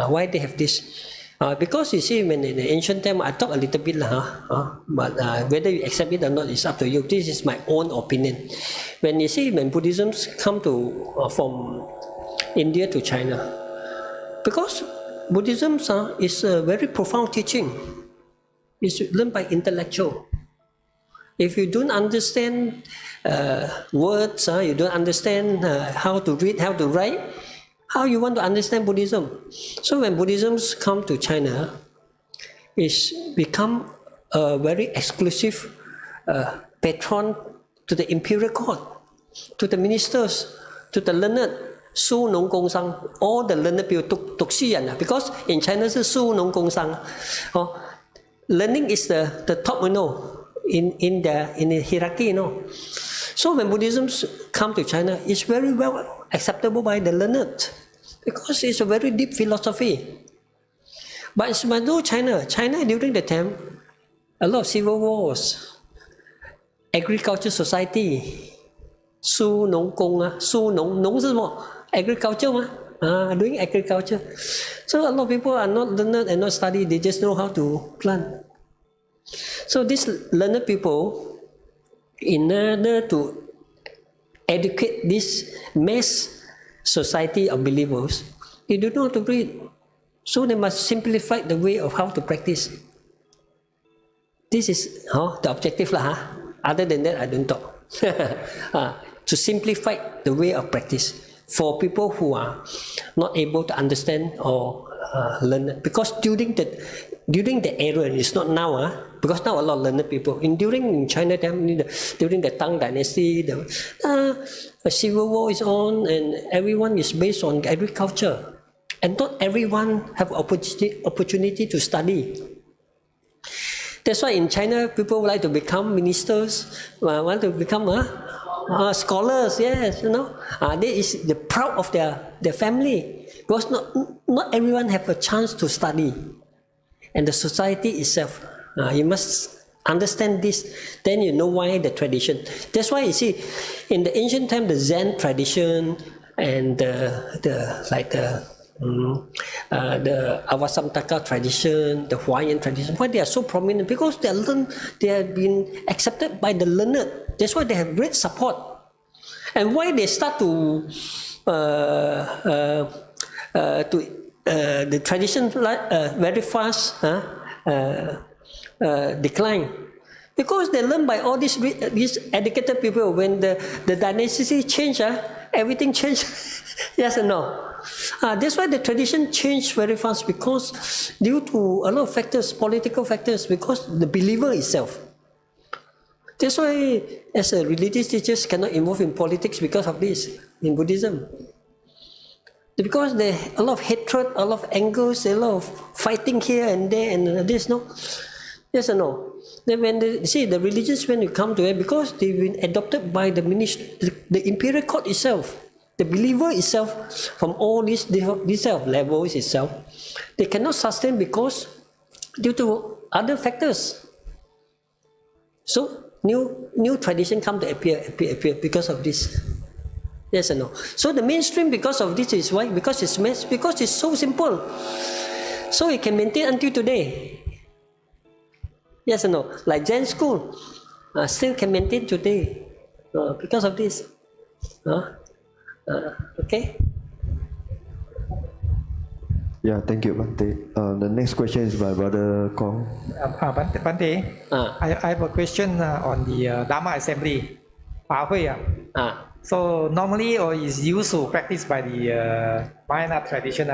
why they have this. Because you see, when in the ancient time, I talk a little bit, but whether you accept it or not is up to you. This is my own opinion. When you see, when Buddhism come to from India to China, because Buddhism is a very profound teaching. It's learned by intellectual. If you don't understand words, you don't understand how to read, how to write, how you want to understand Buddhism? So when Buddhism come to China, it's become a very exclusive patron to the imperial court, to the ministers, to the learned. Su Nong Gong Sang, all the learned people took because in China it's Su Nong Gong Sang. Learning is the top, in the hierarchy, So when Buddhism come to China, it's very well acceptable by the learned because it's a very deep philosophy. But it's China during the time, a lot of civil wars, agriculture society, Su Nong Gong, Su Nong is what? Agriculture, doing agriculture. So a lot of people are not learned and not study, they just know how to plant. So these learned people, in order to educate this mass society of believers, they don't know how to read. So they must simplify the way of how to practice. This is the objective. Other than that, I don't talk. To simplify the way of practice for people who are not able to understand or learn. Because during the era, it's not now, because now a lot of learned people. During China time, during the Tang Dynasty, the civil war is on, and everyone is based on agriculture, and not everyone have opportunity to study. That's why in China, people like to become ministers, want to become scholars. Yes, they is the proud of their family, because not everyone have a chance to study, and the society itself. You must understand this, then you know why the tradition. That's why you see, in the ancient time, the Zen tradition and the the Avasamtaka tradition, the Hawaiian tradition. Why they are so prominent? Because they have been accepted by the learned. That's why they have great support. And why they start to the tradition very fast decline. Because they learn by all these educated people. When the dynasty change, everything changed. Yes or no? That's why the tradition changed very fast, because due to a lot of factors, political factors, because the believer itself. That's why as a religious teachers cannot involve in politics because of this in Buddhism. Because there a lot of hatred, a lot of angers, a lot of fighting here and there and this, no? Yes or no? Then when the religions, when you come to it, because they've been adopted by the ministry, the imperial court itself, the believer itself, from all these set of levels itself, they cannot sustain because due to other factors. So new tradition come to appear because of this. Yes or no? So the mainstream, because of this, is why? Because it's so simple. So it can maintain until today. Yes or no? Like Zen school, still can maintain today because of this. Okay.
Yeah, thank you, Bhante. The next question is by Brother Kong.
Bhante, I have a question on the Dharma assembly. So normally is used to practice by the Mahayana tradition.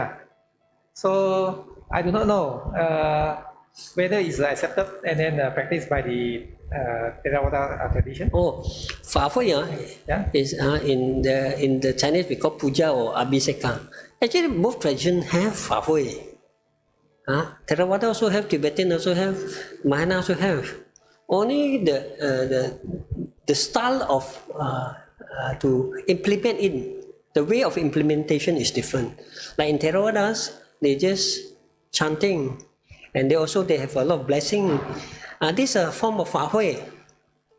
So I do not know whether it's accepted and then practiced by the Theravada tradition.
Fa Hui is in the Chinese we call puja or abhiseka. Actually, both traditions have Fa Hui. Theravada also have, Tibetan also have, Mahayana also have. Only the style of to implement it, the way of implementation is different. Like in Theravadas, they just chanting, and they have a lot of blessing. This is a form of Fa Hui,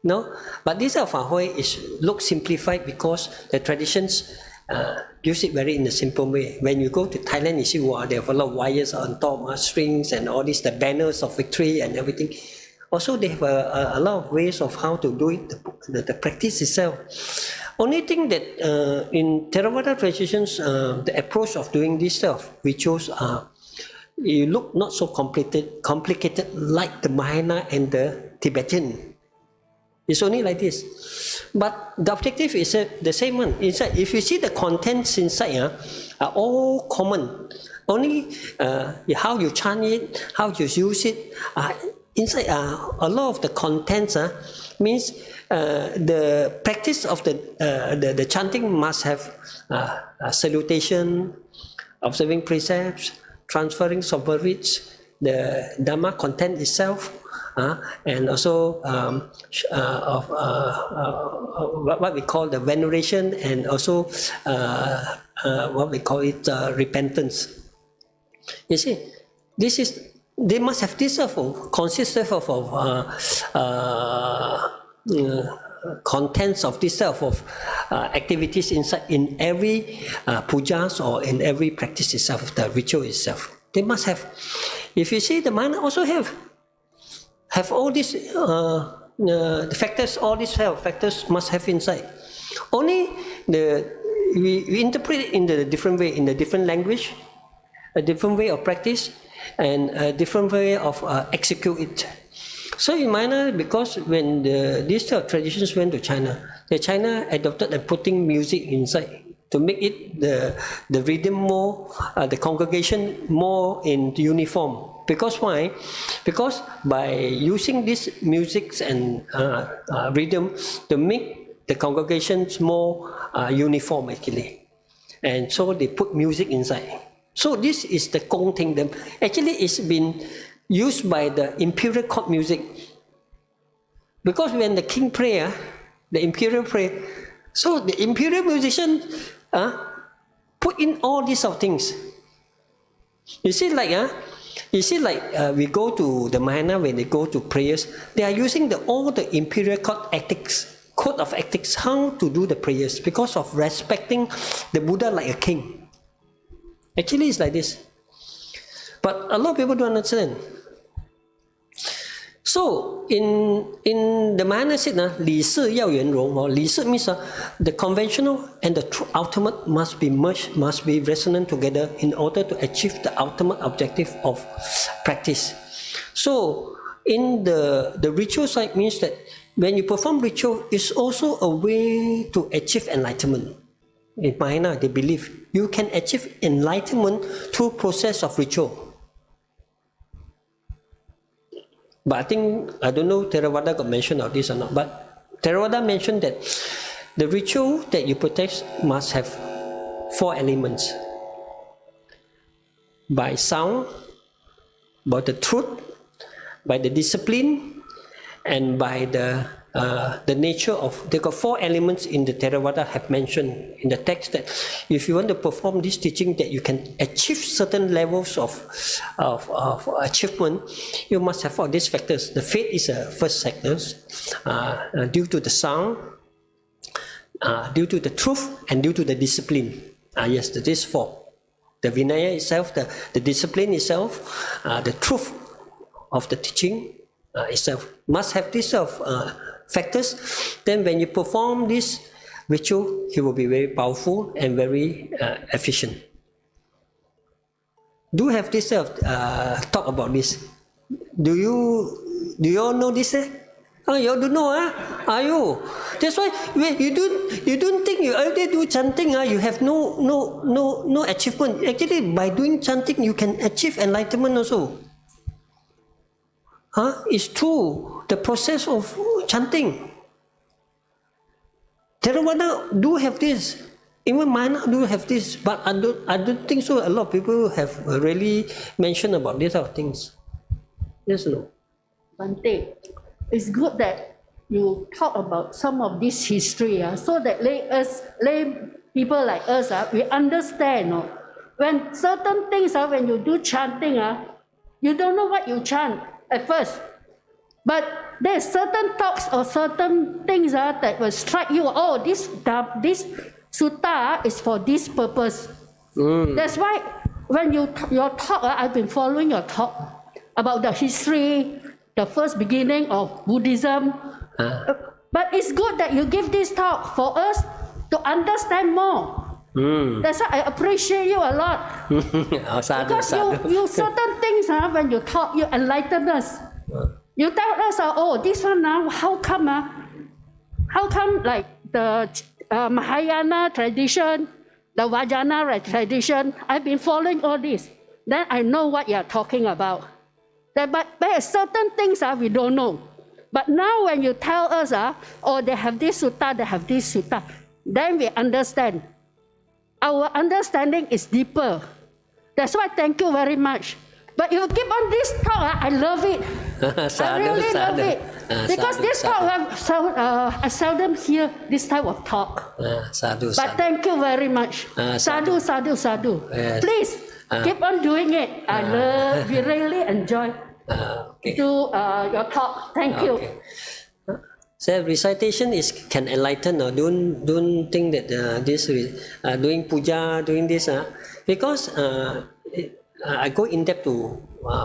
no? But this Fa Hui looks simplified because the traditions use it very in a simple way. When you go to Thailand, you see they have a lot of wires on top, strings and all this, the banners of victory and everything. Also, they have a lot of ways of how to do it, the practice itself. Only thing that in Theravada traditions, the approach of doing this stuff, rituals, you look not so complicated like the Mahayana and the Tibetan. It's only like this. But the objective is the same one. Inside, if you see the contents inside are all common. Only how you chant it, how you use it. Inside a lot of the contents means the practice of the chanting must have salutation, observing precepts, transferring sovereigns, the Dharma content itself, and also what we call the veneration, and also what we call it repentance. You see, they must have this consist of contents of this type of activities inside in every pujas or in every practice itself, the ritual itself. They must have. If you see, the Mahayana also have all these the factors. All these factors must have inside. Only we interpret it in the different way, in a different language, a different way of practice, and a different way of execute it. So in Mahayana, because when these type of traditions went to China, China adopted and putting music inside to make it the rhythm more, the congregation more in uniform. Because why? Because by using these musics and rhythm to make the congregations more uniform actually, and so they put music inside. So this is the Gong Ting. Actually, it's been used by the imperial court music. Because when the king pray, the imperial pray, so the imperial musician put in all these sort of things. You see, we go to the Mahayana, when they go to prayers, they are using all the imperial code of ethics, how to do the prayers, because of respecting the Buddha like a king. Actually, it's like this. But a lot of people don't understand. So in the Mahayana said, 理事要圆融, or 理事 means the conventional and the ultimate must be merged, must be resonant together in order to achieve the ultimate objective of practice. So in the ritual side means that when you perform ritual, it's also a way to achieve enlightenment. In Mahayana, they believe you can achieve enlightenment through process of ritual. But I don't know Theravada got mentioned of this or not, but Theravada mentioned that the ritual that you practice must have 4 elements. By sound, by the truth, by the discipline, and by the nature of, they got 4 elements in the Theravada have mentioned in the text that if you want to perform this teaching that you can achieve certain levels of achievement, you must have all these factors. The faith is a first factor, due to the sound, due to the truth, and due to the discipline. Yes, these 4. The Vinaya itself, the discipline itself, the truth of the teaching itself must have these factors. Then when you perform this ritual, he will be very powerful and very efficient. Do have this talk about this? Do you all know this? Oh, you all don't know, Are you? That's why you don't think you every day do chanting, you have no achievement. Actually, by doing chanting, you can achieve enlightenment also. It's true. The process of chanting. Theravada do have this. Even Mahayana do have this. But I don't think so. A lot of people have really mentioned about these sort of things. Yes or no?
Bante, it's good that you talk about some of this history, so that lay people like us, we understand. When certain things, when you do chanting, you don't know what you chant at first. But there's certain talks or certain things that will strike you. Oh, this sutta is for this purpose. That's why when your talk, I've been following your talk about the history, the first beginning of Buddhism. But it's good that you give this talk for us to understand more. That's why I appreciate you a lot. Because you certain things, when you talk, you enlighten us. You tell us, oh, this one now, how come like the Mahayana tradition, the Vajrayana tradition, I've been following all this. Then I know what you're talking about. But there are certain things we don't know. But now when you tell us, oh, they have this sutta, they have this sutta, then we understand. Our understanding is deeper. That's why thank you very much. But you keep on this talk, I love it. I really love it. Because this talk, I seldom hear this type of talk. But thank you very much. Sadhu, sadhu, sadhu. Please keep on doing it. We really enjoy your talk. Thank you.
So recitation can enlighten. Don't think that this doing puja, doing this, because I go in depth to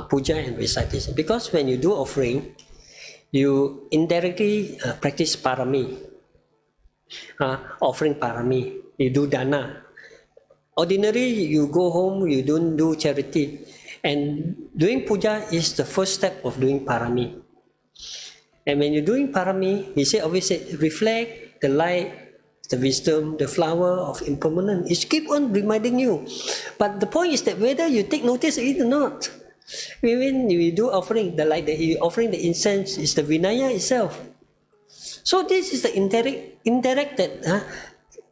puja and recitation. Because when you do offering, you indirectly practice parami, offering parami. You do dana. Ordinarily, you go home, you don't do charity, and doing puja is the first step of doing parami. And when you're doing parami, he always say, reflect the light, the wisdom, the flower of impermanence. It keep on reminding you. But the point is that whether you take notice of it or not. When you do offering, the light that you offering the incense is the Vinaya itself. So this is the indirect that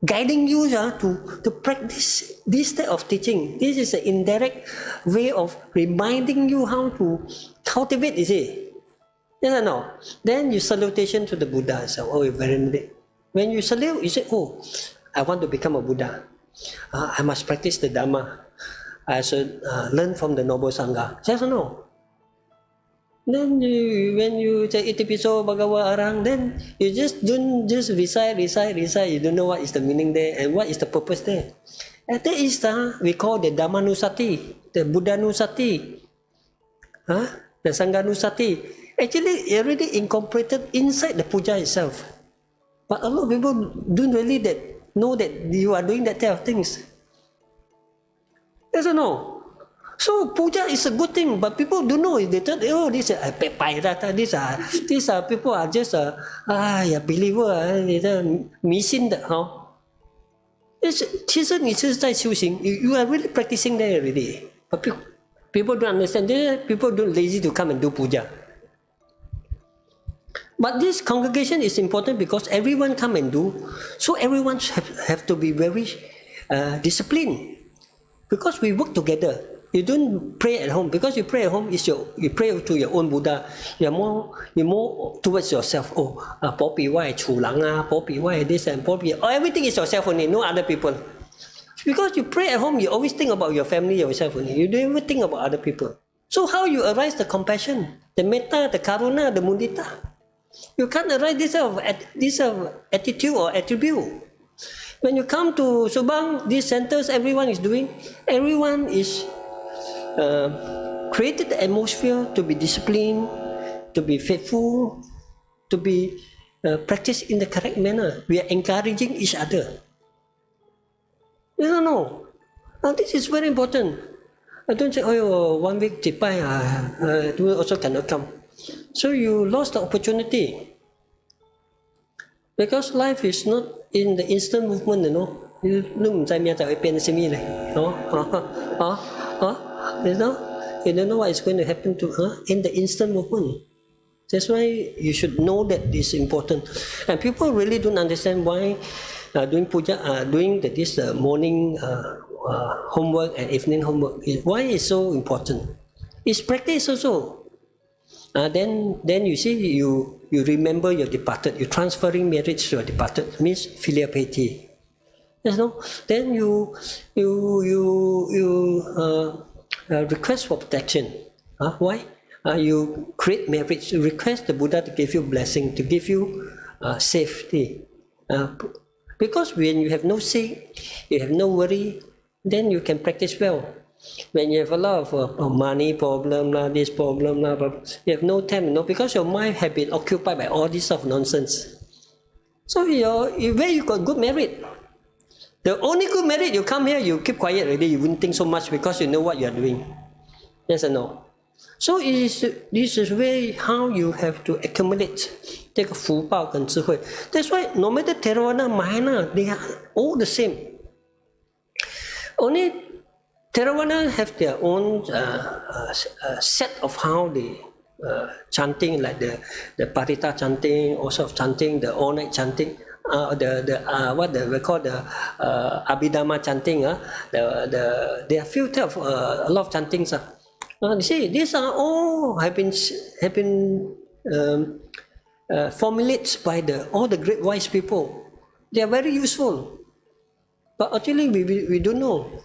guiding you to practice this type of teaching. This is the indirect way of reminding you how to cultivate, you see. Yes or no? Then you salutation to the Buddha itself. Oh, very. When you salute, you say, oh, I want to become a Buddha. I must practice the dharma. I should learn from the noble sangha. Yes or no? Then when you say itipiso bhagawa arang, then you don't just recite. You don't know what is the meaning there and what is the purpose there. And that is we call the Dhammanusati, the Buddhanusati, the Sanghanusati. Actually, already incorporated inside the puja itself. But a lot of people don't really know that you are doing that type of things. Yes or no? So puja is a good thing, but people don't know. They thought, oh, these are people are just believer, 迷信的其实你是在修行 you are really practicing there already. But people don't understand. People don't lazy to come and do puja. But this congregation is important because everyone come and do. So everyone have to be very disciplined. Because we work together. You don't pray at home. Because you pray at home, you pray to your own Buddha. You're more towards yourself. Oh, Poppy, why Chulang, Poppy, why this and Poppy. Everything is yourself only, no other people. Because you pray at home, you always think about your family, yourself only. You don't even think about other people. So how you arise the compassion, the metta, the karuna, the mudita? You can't arise this attitude or attribute. When you come to Subang, these centers, everyone is created the atmosphere to be disciplined, to be faithful, to be practiced in the correct manner. We are encouraging each other. You don't know. Now this is very important. I don't say, oh, 1 week, you also cannot come. So you lost the opportunity. Because life is not in the instant movement, you know. You don't know what is going to happen in the instant movement. That's why you should know that it's important. And people really don't understand why doing puja, doing this morning homework and evening homework, why it's so important. It's practice also. Then you see, you remember your departed. You're transferring merits to your departed. Means filial piety. Yes, no? Then you request for protection. Why? You create merits. You request the Buddha to give you blessing, to give you safety. Because when you have no sick, you have no worry, then you can practice well. When you have a lot of money problem, this problem, you have no time, because your mind has been occupied by all this sort of nonsense. So where you got good merit. The only good merit, you come here, you keep quiet already, you wouldn't think so much because you know what you are doing. Yes or no? So this is way how you have to accumulate. Take a full power and智慧. That's why no matter Theravada and Mahayana, they are all the same. Only Theravada have their own set of how they chanting, like the Parita chanting, also of chanting, the all-night chanting, what we call the Abhidhamma chanting. There are few types of a lot of chantings. You see, these are all have been formulated by all the great wise people. They are very useful, but actually we don't know.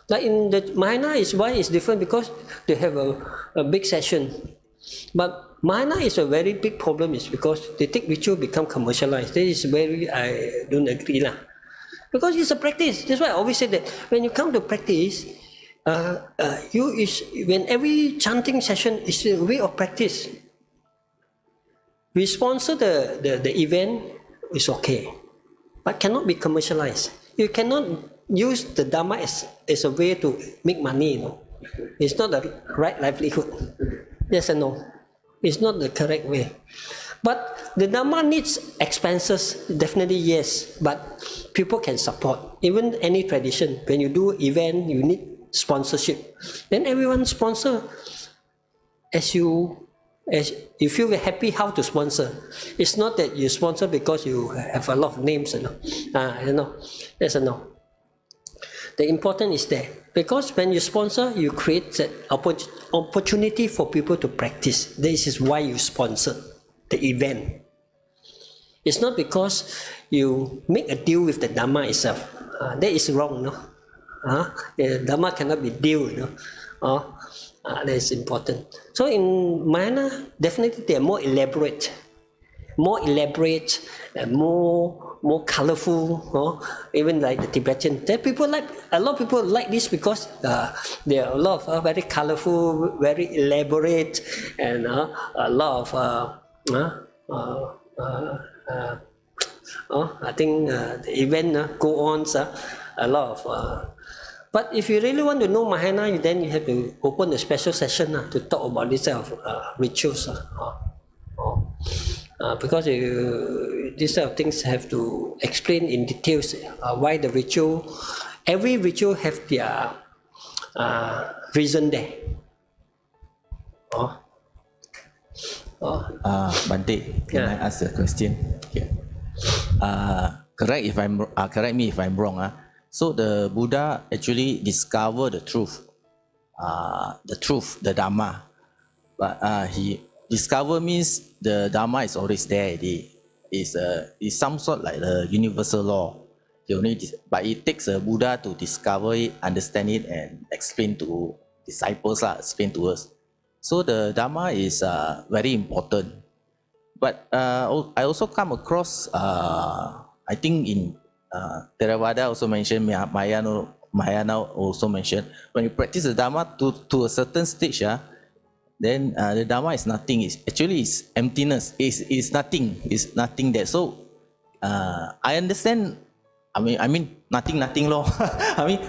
Like in the Mahayana, why it's different because they have a big session. But Mahayana is a very big problem is because they take ritual become commercialized. This is where I don't agree lah. Because it's a practice. That's why I always say that when you come to practice, when every chanting session is a way of practice. We sponsor the event, it's okay, but cannot be commercialized. You cannot use the dharma as a way to make money. It's not the right livelihood. Yes or no? It's not the correct way. But the dharma needs expenses, definitely yes, but people can support. Even any tradition, when you do event, you need sponsorship. Then everyone sponsor as you feel happy how to sponsor. It's not that you sponsor because you have a lot of names, Yes or no? The important is there. Because when you sponsor, you create that opportunity for people to practice. This is why you sponsor the event. It's not because you make a deal with the Dharma itself. That is wrong, no? The Dharma cannot be deal, that is important. So in Mahayana, definitely they are more elaborate, more more colorful, even like the Tibetan. Then people like, a lot of people like this because there are a lot of very colorful, very elaborate, and a lot of I think the event go on, a lot of. But if you really want to know Mahayana, then you have to open a special session to talk about this type of rituals. Because these type of things have to explain in details why the ritual, every ritual have their reason there.
Bante, can I ask a question? Okay. Correct me if I'm wrong. So the Buddha actually discovered the truth, the Dharma. But he discover means the Dharma is always there. It's some sort like the universal law. But it takes a Buddha to discover it, understand it, and explain to disciples, explain to us. So the Dharma is very important. But I also come across, I think in Theravada also mentioned, Mahayana also mentioned, when you practice the Dharma to a certain stage, then the Dharma is nothing. It's emptiness. It's nothing. It's nothing there. So I understand. I mean nothing law.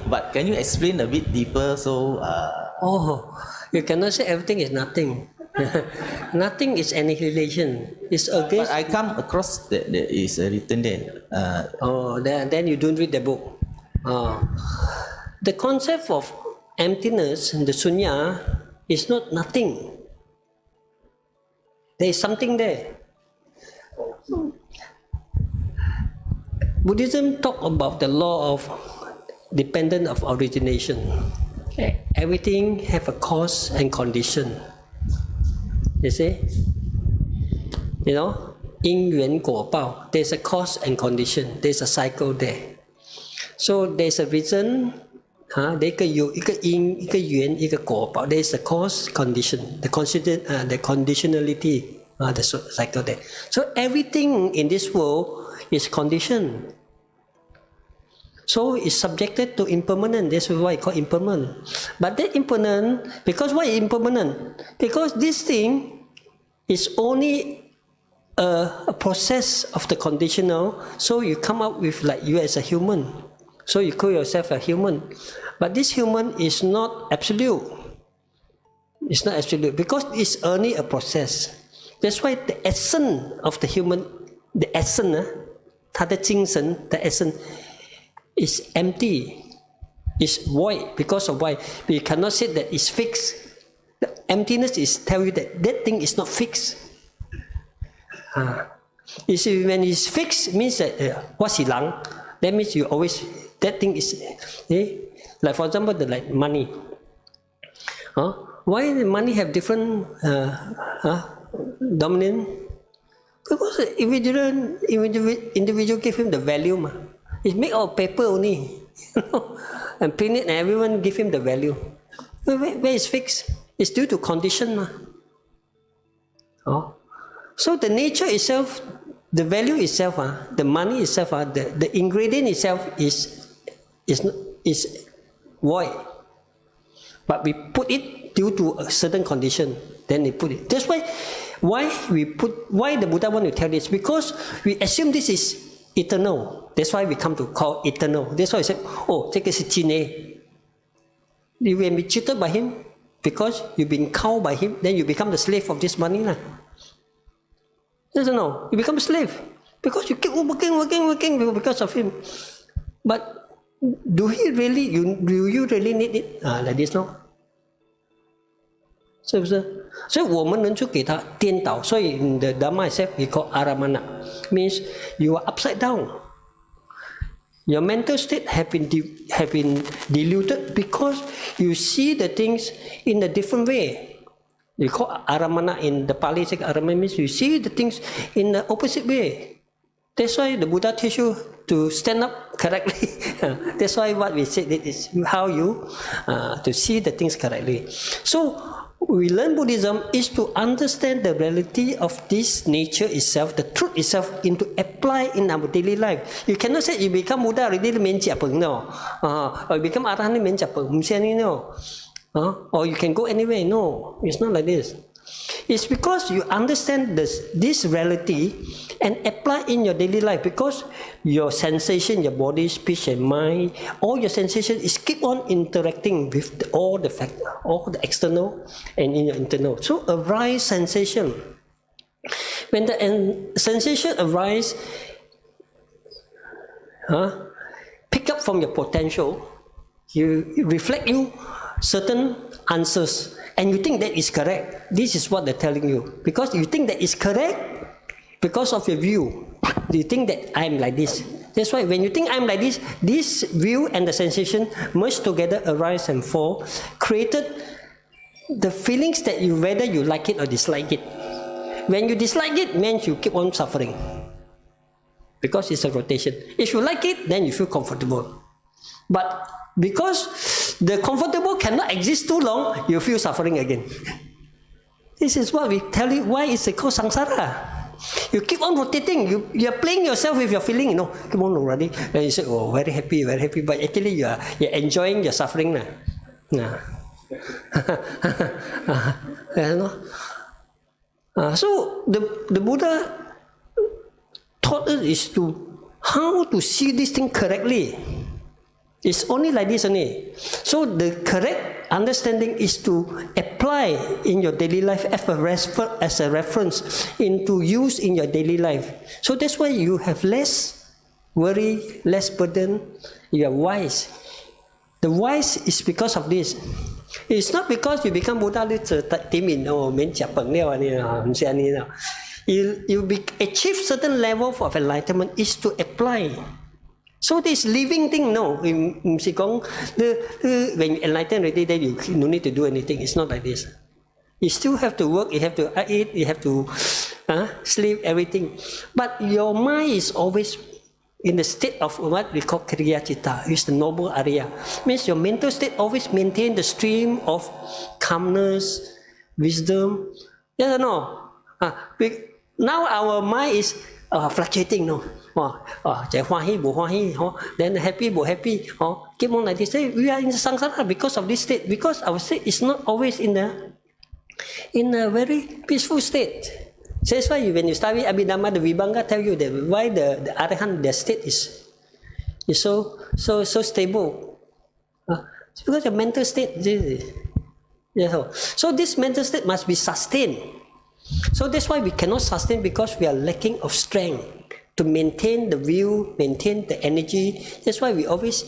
But can you explain a bit deeper? So
you cannot say everything is nothing. Nothing is annihilation. It's against.
But I come across that there is written there.
Then you don't read the book. The concept of emptiness, the sunya, is not nothing. There is something there. Buddhism talk about the law of dependent of origination. Everything have a cause and condition. You see? Yin yuan guo bao. There's a cause and condition. There's a cycle there. So there's a reason. There's a yin, a yuan, a guo bao. There's a cause, condition. The conditionality, the cycle there. So everything in this world is conditioned. So it's subjected to impermanent. That's why it's called impermanent. But that impermanent, because why impermanent? Because this thing is only a process of the conditional. So you come up with like you as a human. So you call yourself a human. But this human is not absolute. It's not absolute because it's only a process. That's why the essence of the human, the essence, 它的精神, the essence, is empty, is void. Because of why? We cannot say that it's fixed. The emptiness is tell you that that thing is not fixed. You see, when it's fixed, means that what's lang? That means you always, that thing is, like for example, like money. Why the money have different dominant? Because individual give him the value. It's made of paper only, and print it, and everyone give him the value. Where is fixed? It's due to condition. So the nature itself, the value itself, the money itself, the ingredient itself is void. But we put it due to a certain condition. Then they put it. That's why the Buddha want to tell this, because we assume this is eternal. That's why we come to call eternal. That's why we say, this is Jine. You will be cheated by him because you've been cowed by him. Then you become the slave of this money. No, you become a slave because you keep working because of him. But do you really need it? Like this, no? 是不是？所以我们能去给他颠倒，所以你的 dharma itself we call aramana, means you are upside down. Your mental state have been diluted because you see the things in a different way. You call aramana in the Pali. Aramana means you see the things in the opposite way. That's why the Buddha teach you to stand up correctly. That's why what we said is how you to see the things correctly. So we learn Buddhism is to understand the reality of this nature itself, the truth itself, into apply in our daily life. You cannot say you become Buddha already no. Or you become Arahant no. Or you can go anywhere. No, it's not like this. It's because you understand this reality and apply in your daily life, because your sensation, your body, speech and mind, all your sensation is keep on interacting with all the factors, all the external and in your internal. So arise sensation. When the sensation arise, pick up from your potential, you reflect you certain answers. And you think that is correct. This is what they're telling you. Because you think that is correct because of your view. You think that I'm like this. That's why when you think I'm like this view and the sensation merged together, arise and fall, created the feelings that you, whether you like it or dislike it. When you dislike it, means you keep on suffering. Because it's a rotation. If you like it, then you feel comfortable. But because the comfortable cannot exist too long, you feel suffering again. This is what we tell you why it's called samsara. You keep on rotating, you're playing yourself with your feeling, keep on already. And you say, oh, very happy, but actually you're enjoying your suffering. So the Buddha taught us is to how to see this thing correctly. It's only like this only. So the correct understanding is to apply in your daily life as a reference into use in your daily life. So that's why you have less worry, less burden. You are wise. The wise is because of this. It's not because you become Buddha. You achieve certain level of enlightenment is to apply. So this living thing, no. When you enlighten already, then you no need to do anything. It's not like this. You still have to work, you have to eat, you have to sleep, everything. But your mind is always in the state of what we call Kriya Citta. It's the noble area. Means your mental state always maintain the stream of calmness, wisdom. Yes or no? Now our mind is fluctuating, no? Then happy, happy. Keep on like this. We are in samsara because of this state. Because our state is not always in a very peaceful state. So that's why when you study Abhidhamma, the Vibhanga tell you that why the Arahant, their state is so stable. It's because your mental state. So this mental state must be sustained. So that's why we cannot sustain, because we are lacking of strength to maintain the view, maintain the energy. That's why we always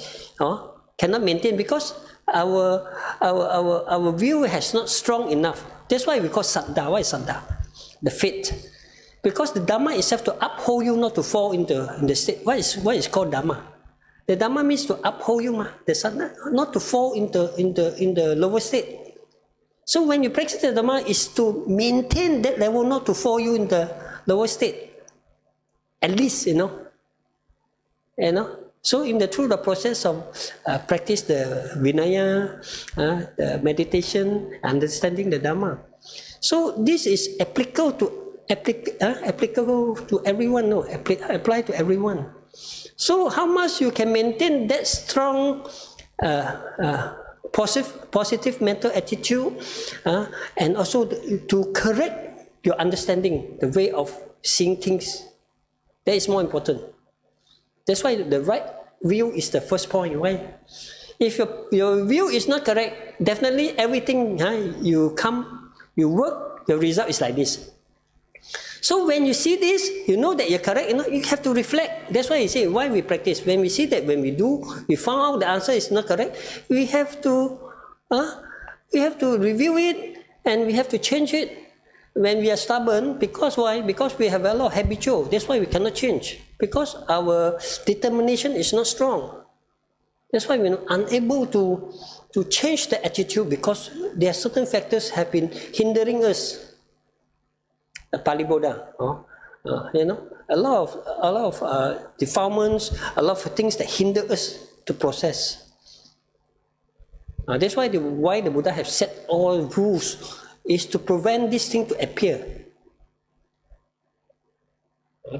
cannot maintain, because our view has not strong enough. That's why we call saddha. What is saddha? The faith. Because the dharma itself to uphold you, not to fall in the state. What is called dharma? The dharma means to uphold you, the saddha, not to fall in the lower state. So when you practice the dharma, is to maintain that level, not to fall you in the lower state. At least, So through the process of practice the Vinaya, the meditation, understanding the Dharma. So this is applicable to everyone, apply to everyone. So how much you can maintain that strong positive mental attitude, and also to correct your understanding, the way of seeing things. That is more important. That's why the right view is the first point. Why? If your view is not correct, definitely everything you work, the result is like this. So when you see this, you know that you're correct. You have to reflect. That's why you say why we practice. When we see that, when we found out the answer is not correct, we have to review it and we have to change it. When we are stubborn, because why? Because we have a lot of habitual. That's why we cannot change. Because our determination is not strong. That's why we're unable to change the attitude, because there are certain factors have been hindering us. The Pali Buddha, a lot of defilements, a lot of things that hinder us to process. That's why the Buddha have set all rules is to prevent this thing to appear.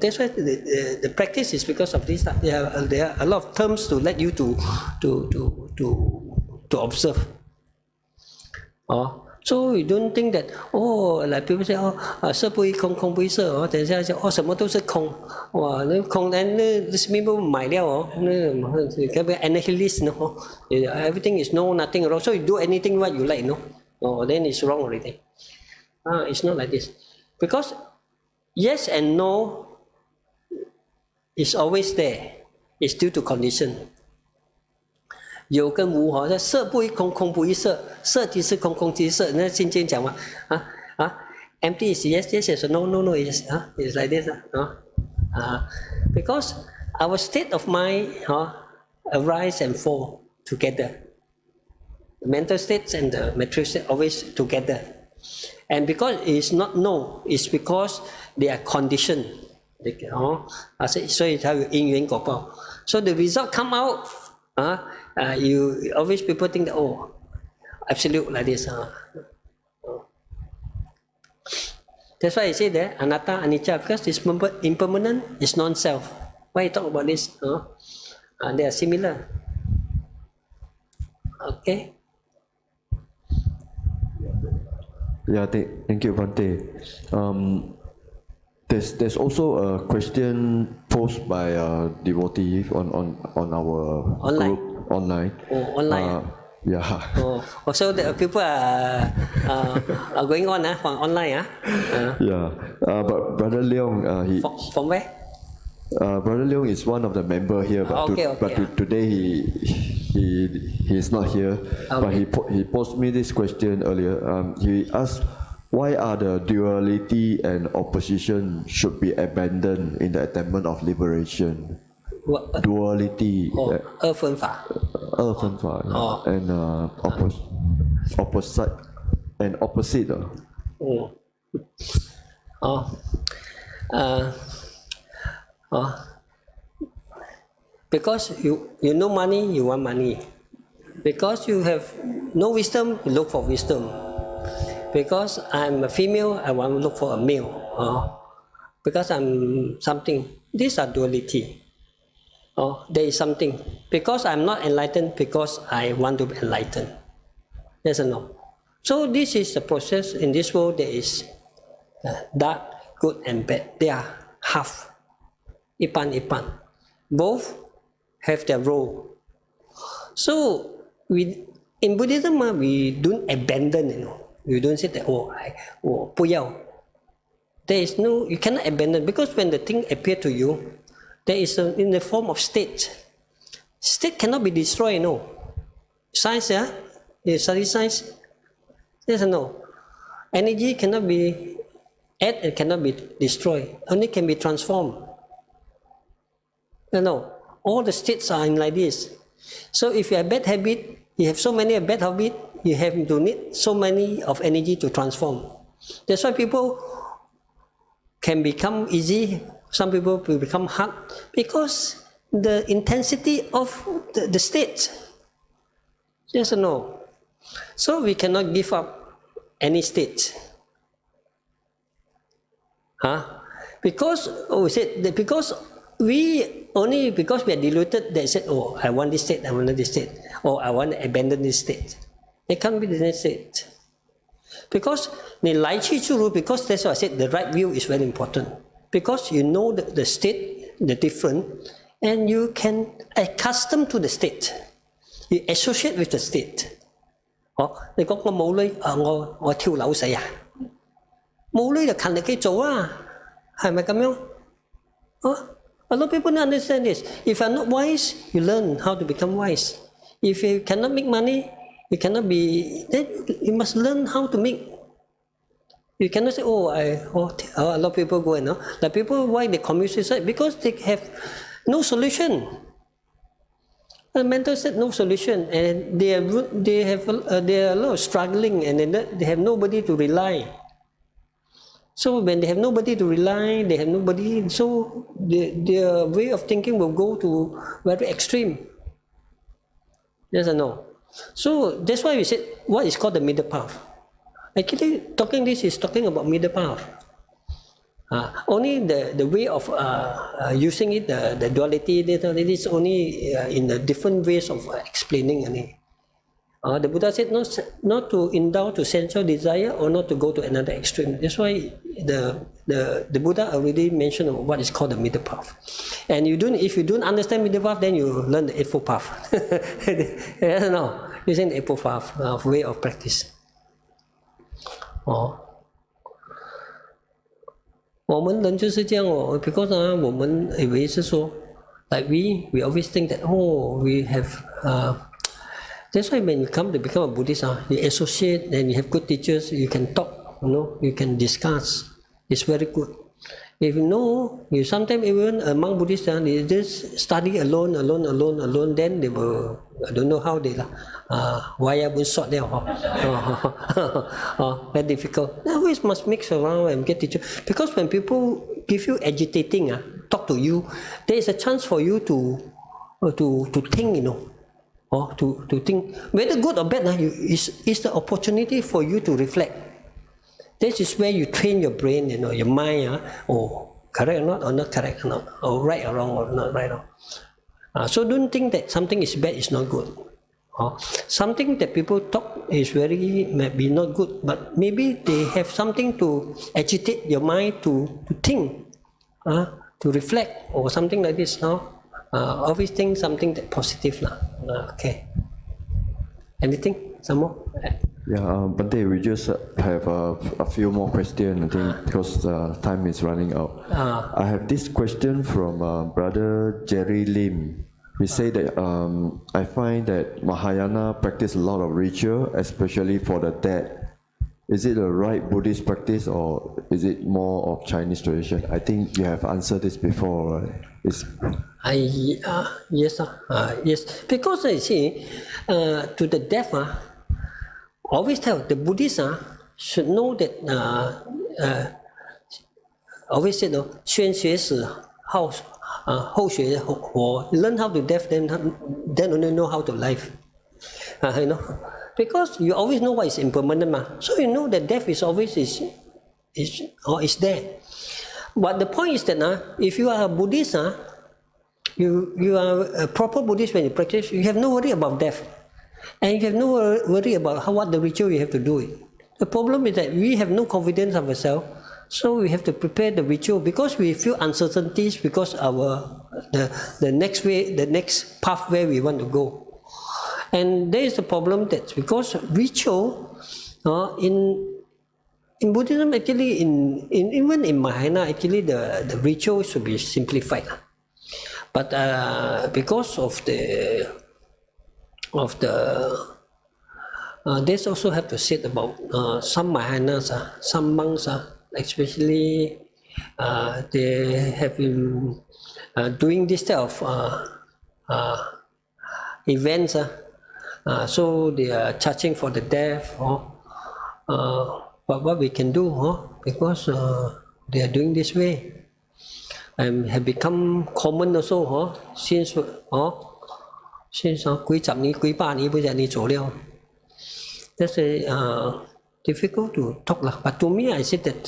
That's why the practice is because of this. There are a lot of terms to let you to observe. So you don't think that like people say 色不异空，空不异色等一下就什么都是空，哇那空this people 买了那can be annihilist everything is no nothing wrong. So you do anything what you like then it's wrong already. It's not like this, because yes and no is always there. It's due to condition. 有跟无色不异空，空不异色，色即是空，空即是色。那心经讲嘛empty is yes, yes is no, no, no is it's like this because our state of mind arise and fall together. The mental states and the material state always together, and because it's not no, it's because they are conditioned. 所以才有因缘果报。So the result come out. You always people think that absolute like this. That's why I say that anatta, anicca, because it's impermanent, it's non-self. Why you talk about this? They are similar. Okay.
Yeah, thank you, Bhante. There's also a question posed by a devotee on our
online
group online.
Online.
Yeah.
So the people are going on from online.
Yeah. But Brother Leong, he
from where?
Brother Leong is one of the member here, but today he is not here. But he posed me this question earlier. He asked, why are the duality and opposition should be abandoned in the attainment of liberation? Duality.
二分法。
二分法 and opposite and opposite.
Because you know money, you want money. Because you have no wisdom, you look for wisdom. Because I'm a female, I want to look for a male. Because I'm something. These are duality. There is something. Because I'm not enlightened, because I want to be enlightened. Yes or no? So this is the process. In this world, there is dark, good and bad. They are half. Ipan. Both have their role. So in Buddhism, we don't abandon, We don't say that, 不要. There is no, you cannot abandon, because when the thing appear to you, there is in the form of state. State cannot be destroyed, Science, you study science? Yes or no? Energy cannot be added and cannot be destroyed. Only can be transformed. No. All the states are in like this. So if you have bad habit, you have so many bad habit, you have to need so many of energy to transform. That's why people can become easy, some people will become hard, because the intensity of the state. Yes or no? So we cannot give up any state. Because we are deluded, they said, I want this state, I want this state, or I want to abandon this state. It can't be the next state. Because because that's why I said the right view is very important. Because you know the state, the different, and you can accustom to the state. You associate with the state. 你講我冇女，我跳樓死啊！冇女就勤力去做啊，係咪咁樣？A lot of people don't understand this. If you're not wise, you learn how to become wise. If you cannot make money, you cannot be. Then you must learn how to make. You cannot say, a lot of people go and the people why they commit suicide, because they have no solution. The mental state no solution, and they are a lot of struggling, and they have nobody to rely. So when they have nobody to rely, they have nobody. So their way of thinking will go to very extreme. Yes or no? So that's why we said what is called the middle path. Actually, talking this is talking about middle path. Only the way of using it, the duality, it is only in the different ways of explaining. The Buddha said not to indulge to sensual desire or not to go to another extreme. That's why the Buddha already mentioned what is called the middle path. And if you don't understand middle path, then you learn the Eightfold Path. No, using the Eightfold Path of way of practice. 我们人就是这样because 我们以为是说 like we always think that we have that's why when you come to become a Buddhist you associate and you have good teachers, you can talk, you can discuss. It's very good. If you sometimes even among Buddhists they just study alone, then they will, I don't know how they why I will sort there. Very difficult. Always must mix around and get teacher. Because when people give you agitating, talk to you, there is a chance for you to think, or to think whether good or bad. Is the opportunity for you to reflect. This is where you train your brain, your mind. Correct or not correct or not, or right or wrong or not right or wrong. So don't think that something is bad is not good. Something that people talk is might be not good, but maybe they have something to agitate your mind to think, to reflect or something like this. Always think something that positive. Okay. Anything? Some more?
Yeah, but we just have a few more questions, I think, because time is running out. I have this question from Brother Jerry Lim. We say that I find that Mahayana practice a lot of ritual, especially for the dead. Is it a right Buddhist practice or is it more of Chinese tradition? I think you have answered this before, right?
Yes. Because I see, to the deaf, always tell the Buddhists should know that always said 先学死后学活 learn how to deaf then only know how to live. Because you always know what is impermanent, so you know that death is always is there. But the point is that if you are a Buddhist, you are a proper Buddhist when you practice, you have no worry about death. And you have no worry about what the ritual you have to do it. The problem is that we have no confidence of ourselves, so we have to prepare the ritual because we feel uncertainties because the next path where we want to go. And there is a problem that because ritual in Buddhism actually even in Mahayana actually the ritual should be simplified. But because of the this also have to say about some Mahayanas, some monks, especially they have been doing this type of events, so they are charging for the death. But what we can do, because they are doing this way, and have become common also, since 幾十年、幾百年不就你做了 That's difficult to talk. But to me, I said that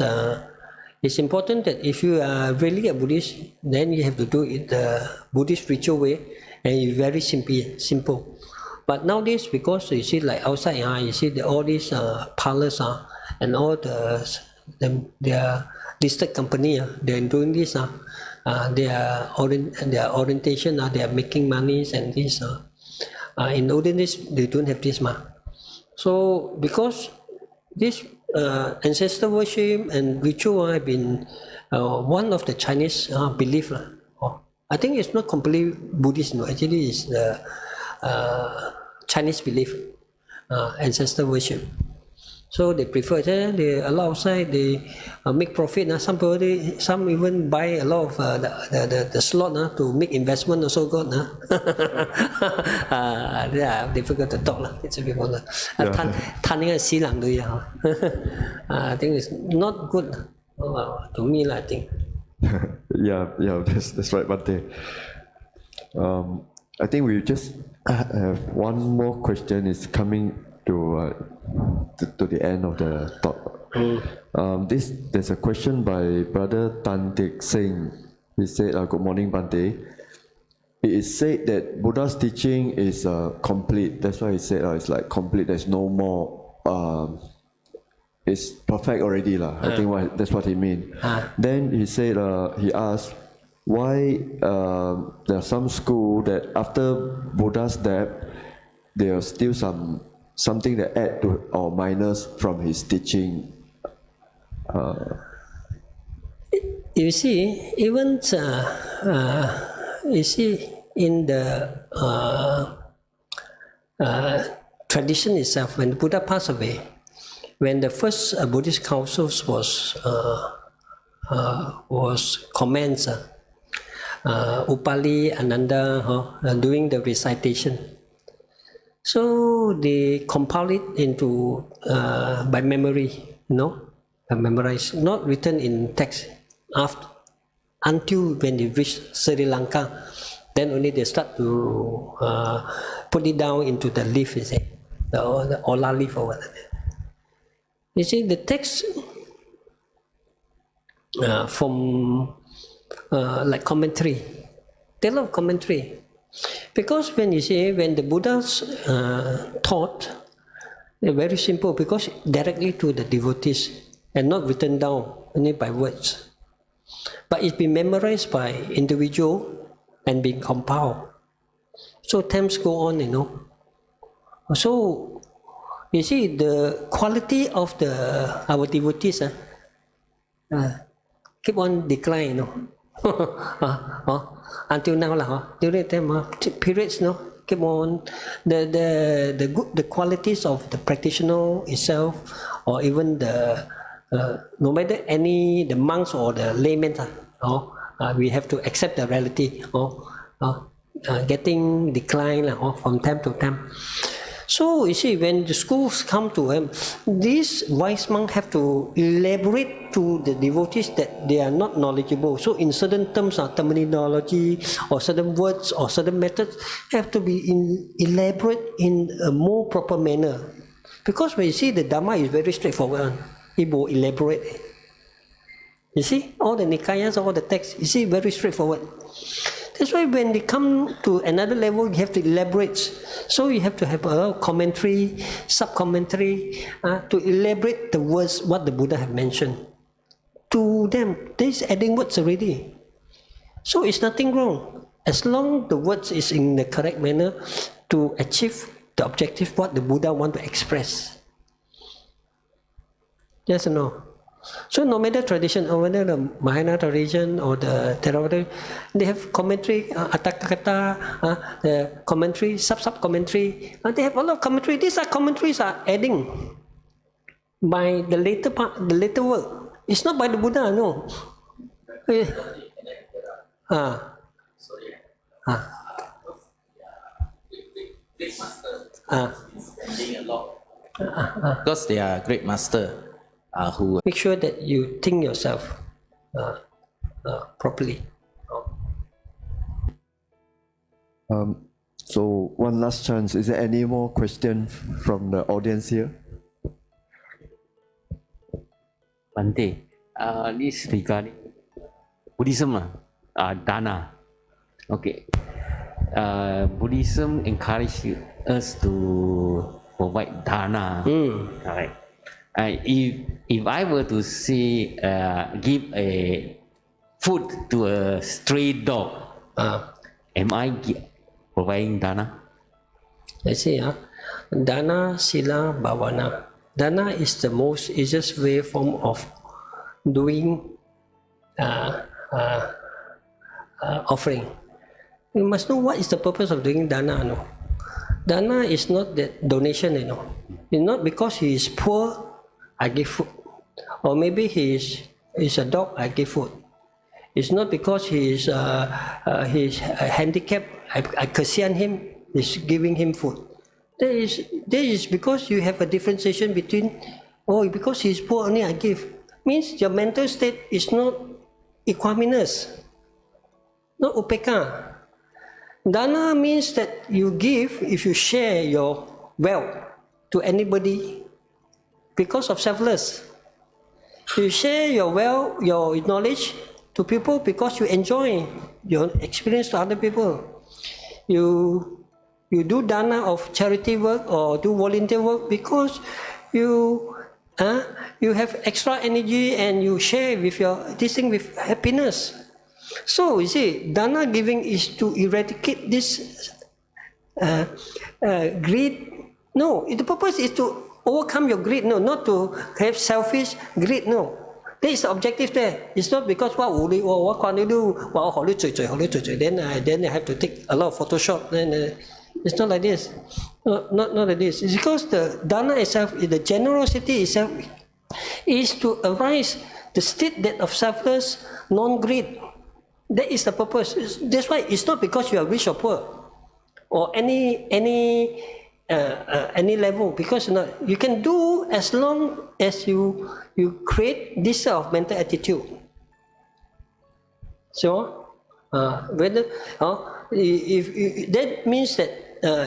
it's important that if you are really a Buddhist, then you have to do it the Buddhist ritual way, and it's very simple. But nowadays, because you see like outside, you see all these parlors and all their listed company, they're doing this. Their orientation, they are making money and this. In olden days, they don't have this. So because this ancestor worship and ritual have been one of the Chinese belief. I think it's not completely Buddhist. No, actually it's the Chinese belief, ancestor worship. So they prefer, they allow outside, they make profit. Some even buy a lot of the slot to make investment also got. Yeah, difficult to talk. It's difficult. I think it's not good to me, I think.
Yeah, that's right, Bhante. I think we just have one more question is coming to the end of the talk. There's a question by Brother Tan Teck Singh. He said, "Good morning, Bante. It is said that Buddha's teaching is complete. That's why he said it's like complete. There's no more. It's perfect already, lah. I think that's what he mean. Then he said, he asked, why there are some school that after Buddha's death, there are still something that add to or minus from his teaching.
You see, even you see in the tradition itself, when Buddha passed away, when the first Buddhist councils was commenced, Upali, Ananda doing the recitation. So they compile it into by memory, memorized, not written in text. Until when they reach Sri Lanka, then only they start to put it down into the leaf, you see, the Ola leaf or whatever. You see, the text from like commentary, there are a lot of commentary. Because when you see, when the Buddha's taught, they're very simple, because directly to the devotees and not written down only by words. But it's been memorized by individual and been compiled. So times go on, So you see the quality of our devotees keep on decline, until now during time periods, keep on the qualities of the practitioner itself, or even the no matter the monks or the laymen, we have to accept the reality, getting decline from time to time. So you see, when the schools come to him, these wise monks have to elaborate to the devotees that they are not knowledgeable. So in certain terms, terminology or certain words or certain methods have to be elaborate in a more proper manner. Because when you see the Dharma is very straightforward, it will elaborate. You see, all the Nikayas, all the texts, you see, very straightforward. That's why when they come to another level, you have to elaborate. So you have to have a commentary, sub-commentary, to elaborate the words, what the Buddha have mentioned. To them, there's adding words already. So it's nothing wrong. As long the words is in the correct manner to achieve the objective, what the Buddha want to express. Yes or no? So no matter tradition, or whether the Mahayana tradition or the Theravada, they have commentary, Atthakakata, the commentary, sub-commentary. They have a lot of commentary. These commentaries are adding by the later part, the later work. It's not by the Buddha, no.
Because they are great master. Who
make sure that you think yourself properly.
So one last chance. Is there any more question from the audience here?
Bante, this regarding Buddhism, dana. Okay. Buddhism encourages us to provide dana. Correct. If I were to say give a food to a stray dog, am I providing dana?
I see, dana, sila, bhavana. Dana is the most easiest way form of doing offering. You must know what is the purpose of doing dana. No? Dana is not that donation. It's not because he is poor, I give food. Or maybe he is a dog, I give food. It's not because he is handicapped, I kasihan him, is giving him food. That is because you have a differentiation between, because he is poor only I give. Means your mental state is not equanimous, not upeka. Dana means that you give if you share your wealth. to anybody because of selfless. You share your knowledge to people because you enjoy your experience to other people. You do dana of charity work or do volunteer work because you have extra energy and you share with this thing with happiness. So you see, dana giving is to eradicate this greed. No, the purpose is to overcome your greed. No, not to have selfish greed. No, that is the objective there. It's not because what can you do? Then I have to take a lot of Photoshop. Then it's not like this. Not like this. It's because the dana itself, the generosity itself, is to arise the state that of selfless, non-greed. That is the purpose. That's why it's not because you are rich or poor, or any level. Because you can do as long as you create this sort of mental attitude. So, if that means that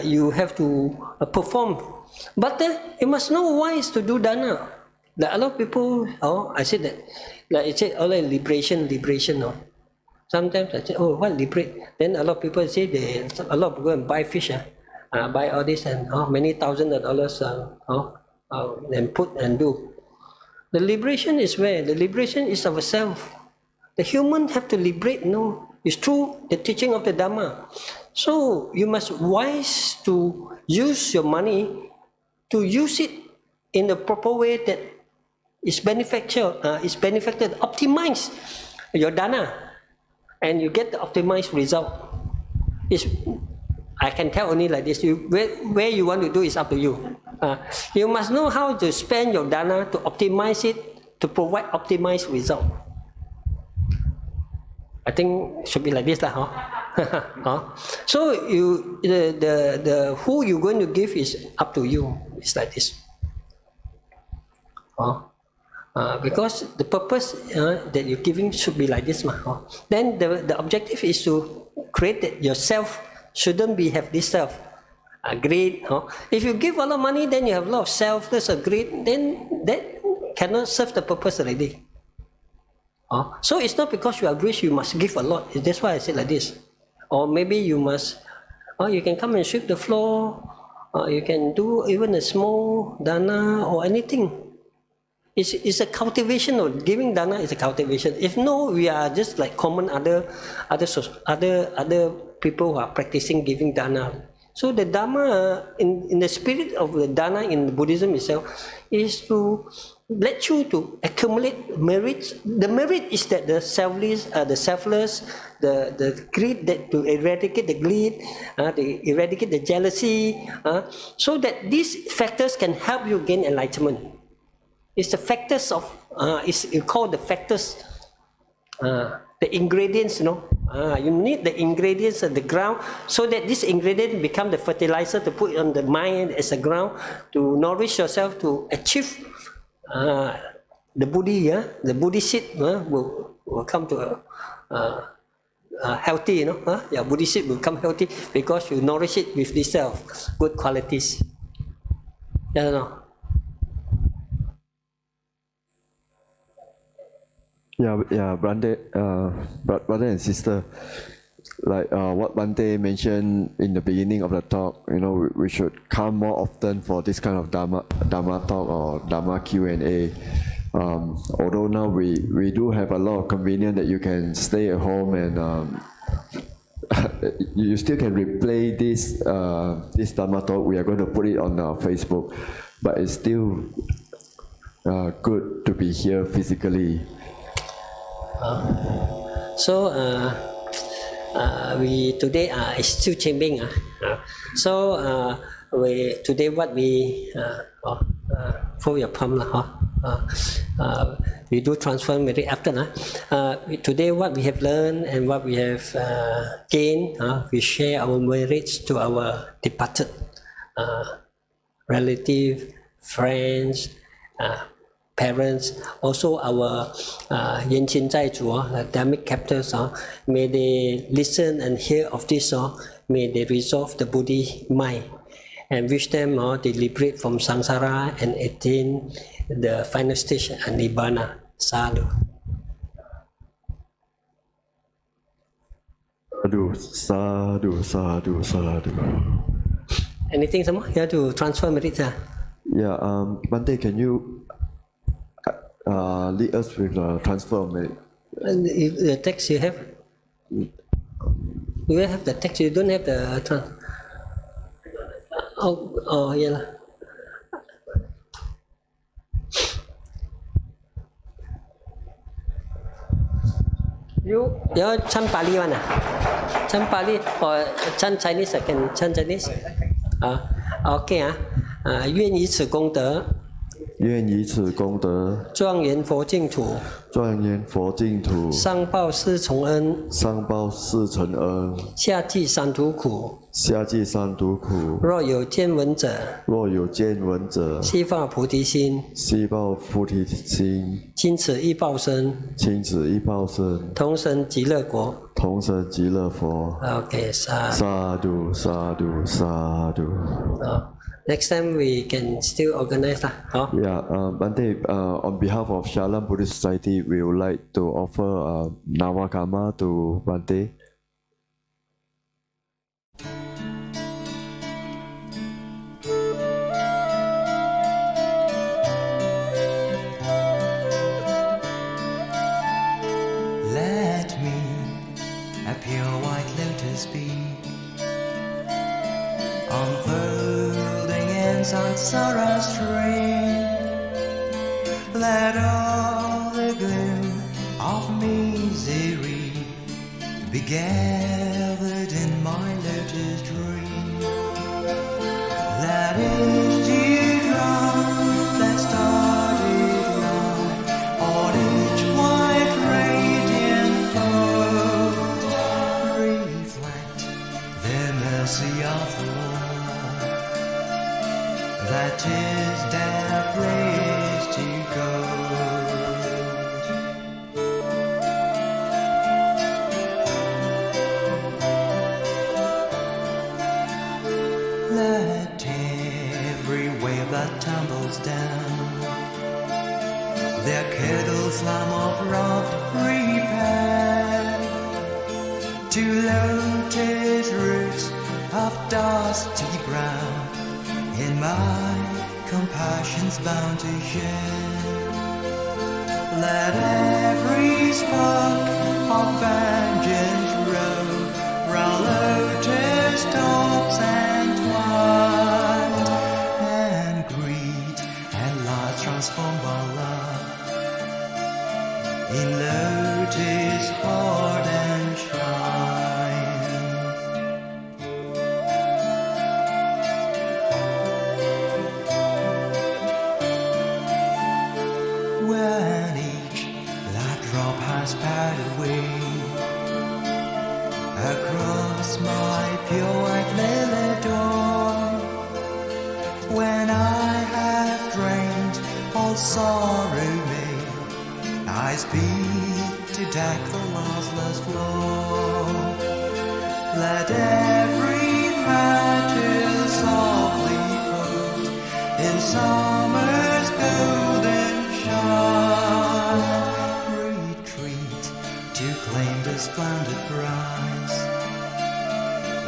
you have to perform, but you must know why is to do dana. Like a lot of people, I said that, like I said, liberation. Sometimes I say, what liberate? Then a lot of people say a lot of people go and buy fish, buy all this and many thousands of dollars, and put and do. The liberation is where? The liberation is ourselves. The human have to liberate. No, it's through the teaching of the Dharma. So you must wise to use your money, to use it in the proper way that is beneficial, optimize your dana, and you get the optimized result. I can tell only like this. Where you want to do is up to you. You must know how to spend your dana to optimize it to provide optimized result. I think it should be like this lah, So the who you going to give is up to you. It's like this. Because the purpose that you're giving should be like this. Then the objective is to create that yourself shouldn't have this self. Greed. If you give a lot of money, then you have a lot of selfless or greed, then that cannot serve the purpose already. So it's not because you are rich you must give a lot. That's why I said like this. Or maybe you must, you can come and sweep the floor, you can do even a small dana or anything. It's a cultivation. Giving dana is a cultivation. If no, we are just like common other people who are practicing giving dana. So the dharma, in the spirit of the dana in Buddhism itself, is to let you to accumulate merits. The merit is that the selfless, the greed, that to eradicate the greed, to eradicate the jealousy, so that these factors can help you gain enlightenment. It's the factors of, you call the factors, the ingredients, you need the ingredients of the ground so that this ingredient become the fertilizer to put on the mind as a ground to nourish yourself to achieve the Buddhi, the Buddhi seed will come to a healthy, Buddhi seed will come healthy because you nourish it with this good qualities.
Yeah, brother and sister, like what Bante mentioned in the beginning of the talk, we should come more often for this kind of Dharma talk or Dharma Q&A. Although now we do have a lot of convenience that you can stay at home and you still can replay this Dharma talk. We are going to put it on our Facebook, but it's still good to be here physically.
So we today is still changing. So today what we for your palm we do transfer very often. Today what we have learned and what we have gained, we share our merits to our departed relatives, friends, parents, also our Yen Qin Zai Zhu, dharmic captors. May they listen and hear of this, may they resolve the Buddhist mind and wish them they liberate from samsara and attain the final stage nibbana. Sadhu.
Sadhu, sadhu, sadhu, sadhu.
Anything some more? You have to transfer Merita.
Yeah, Bante, can you lead us with the transfer of merit?
And the text you have? Do you have the text? You don't have the Oh, yeah. You chant Pali one chant Pali or chant Chinese? I can chant Chinese. OK 愿以此功德，
愿以此功德，
庄严佛净土，
庄严佛净土，
上报四重恩，
上报四重恩，
下济三途苦。
下济三途苦。
若有见闻者，
若有见闻者，
悉发菩提心，
悉报菩提心，
今此一报身，
今此一报身，
同生极乐国，
同生极乐佛。
OK，
sadhu, sadhu, sadhu.
Next time we can still organize lah.
Yeah, Bante, on behalf of Shalom Buddhist Society, we would like to offer Navakama to Bante.
Let me a pure white lotus be, unfolding in samsara stream. Let all the gloom of misery be gathered in my lotus dream. Let each dewdrop that started light on each white radiant fold reflect the mercy of the Lord. That is their place to go. Let every wave that tumbles down their kettle slam of wrath prepare to lotus roots of dusty brown in my compassion's bounty share. Let every spark of vengeance roll round lotus tops and twine, and greed and light transform our love in lotus heart and shrine. When each light drop has passed away across my pure white lily door, when I have drained all sorrow may I speak to deck the lossless floor. Let every petal softly fold in summer's golden shine. Retreat to claim the splendid prize,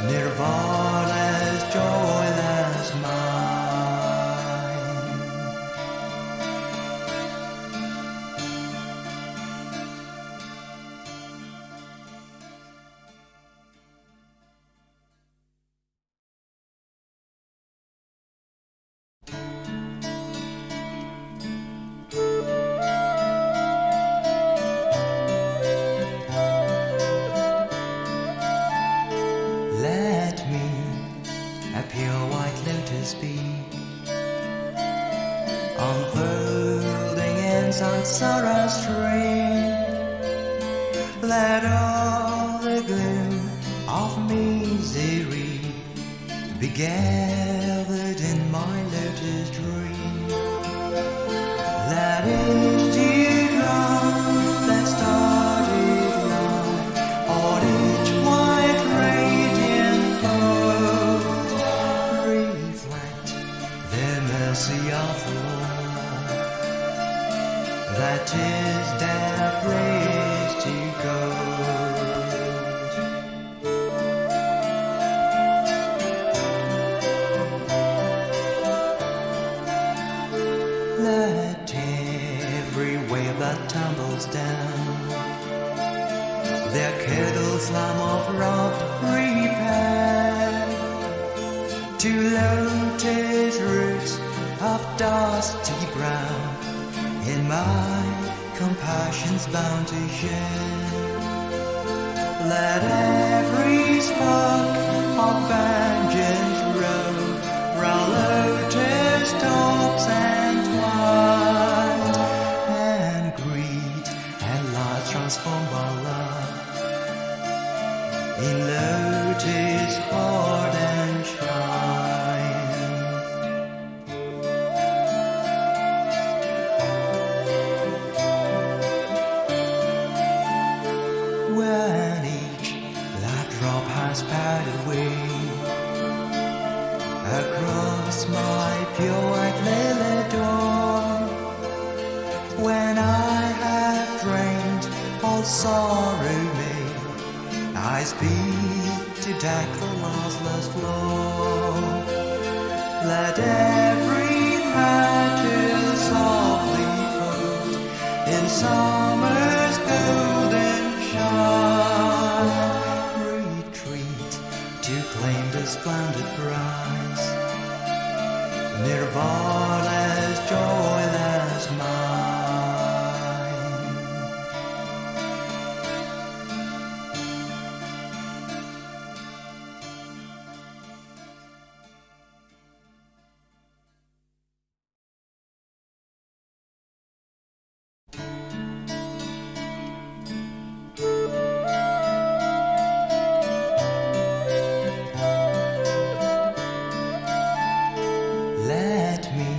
Nirvana's joyless mind. Let me a pure white lotus be, unfolding in samsara stream. Let all the gloom of misery be gathered in my lotus dream. Let each dewdrop that started light on each white radiant fold reflect their kettles lamp of wrath prepare, to lotus roots of dusty brown, in my compassion's bounty share. Let every spark of vengeance roll round lotus tops and twine, and greed and light transformed by love in lotus heart and shrine. When each light drop has passed away across my pure white lily door, when I have drained all sorrow made, I speak to deck the lossless floor. Let every petal softly fold in summer's golden shine, retreat to claim the splendid prize, Nirvana's joyless mind. Let me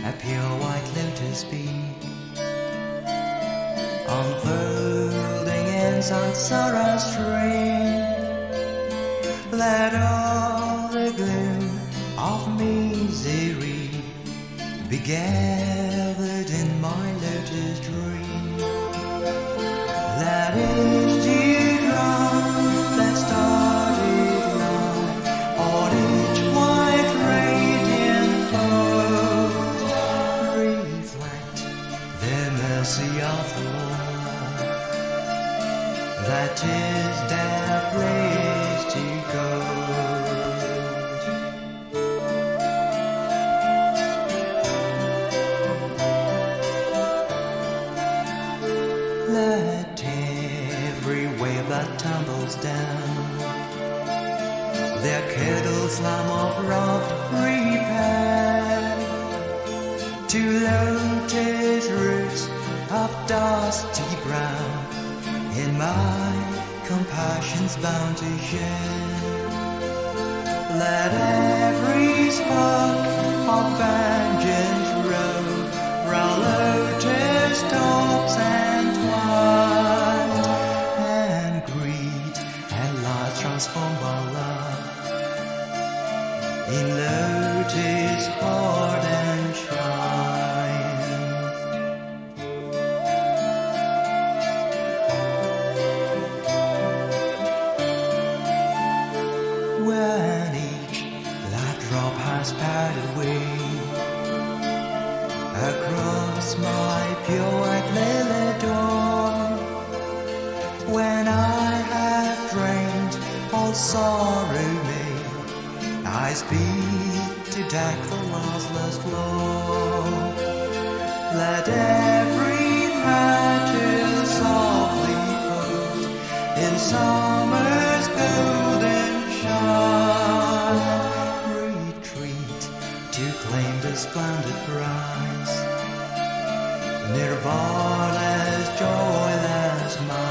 a pure white lotus be, unfolding in samsara's stream. Let all the gloom of misery be gathered in my lotus dream. Let each teardrop that started light on each white radiant fold reflect the mercy of the Lord, that is their place to go. Let every wave that tumbles down their kettles lamp of wrath prepare, to lotus roots of dusty brown, in my compassion's bounty share. Let every spark of vengeance roll round lotus tops and twine, and greed and light transformed by love in lotus heart and shrine. When each light drop has passed away across my pure white lily door, when I have drained all sorrow made, I speak to deck the lossless floor. Let every petal softly fold in summer's golden shine, retreat to claim the splendid prize, Nirvana's joyless mind.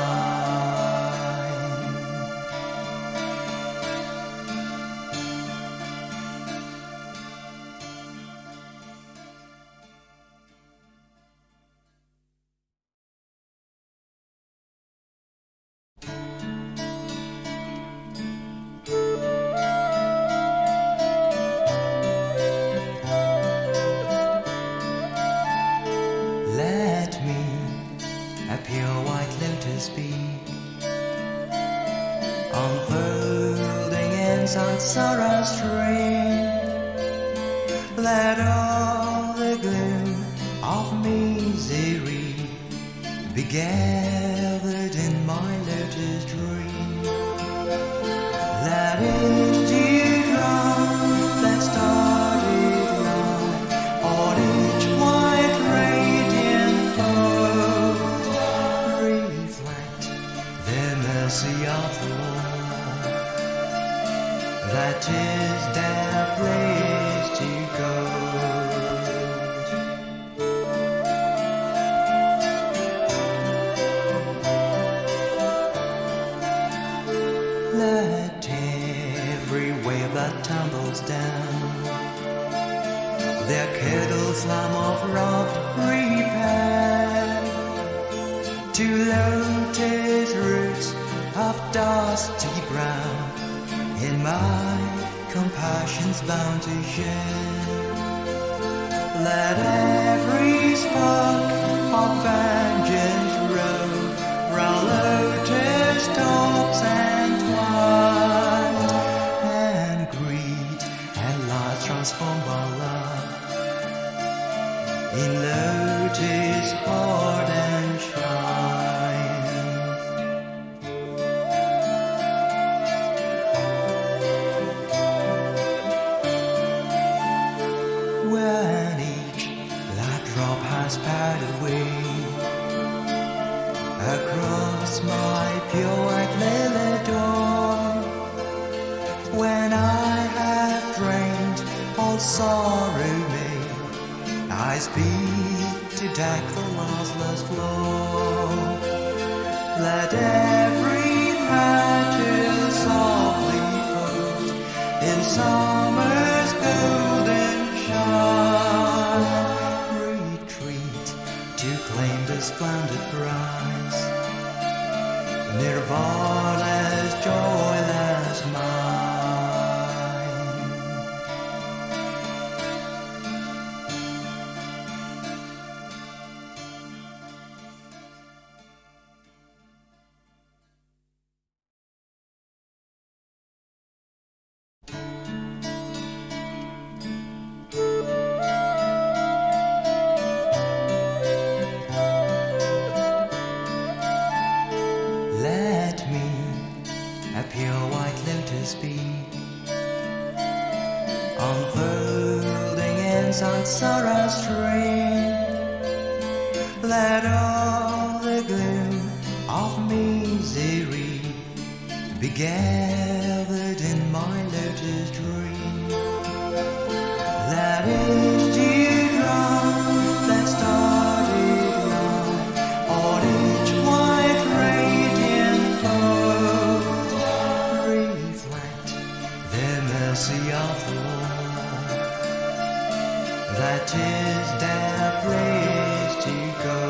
Let me a pure white lotus be, unfolding in samsara's stream. Let all the gloom of misery be gathered in my lotus that is their place to go. Let every wave that tumbles down their kettle slam of wrath prepare to lotus roots of dusty ground in my compassion's bounty share. Let every spark of vengeance roll round lotus tops and twine, and greed and light transformed by love in lotus heart and shine. When each that drop has passed away across my pure white lily door, when I have drained all sorrow made, I speak to deck the lossless floor. Let every petal softly fold in summer's golden shine. Retreat to claim the splendid prize, Nirvana's joyless mind. Let me a pure white lotus be, unfolding in samsara's stream. Let all the gloom of misery be gathered in my lotus dream. Let each teardrop that started light on each white radiant fold reflect the mercy of the Lord, that is their place to go.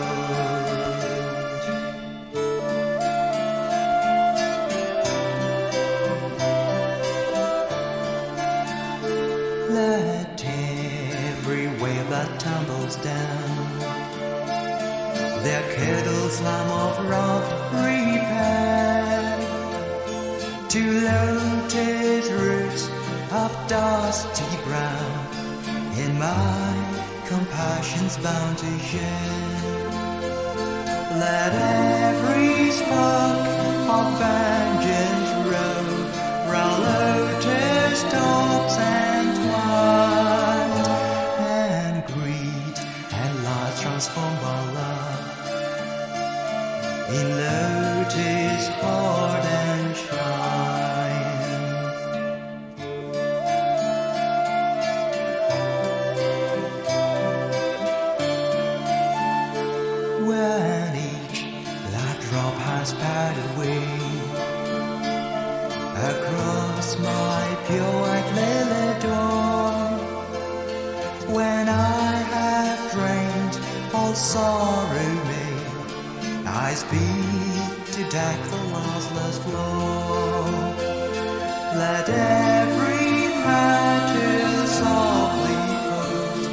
Let every wave that tumbles down their kettle slam of wrath prepare to lotus roots of dusty ground in my compassion's bounty share. Let every spark of vengeance roll round lotus tops and twine, and greed and light transformed by love in lotus heart and shine. When each that drop has passed away across my pure white lily door, when I have drained all sorrow made, I speak to deck the lossless floor. Let every petal softly fold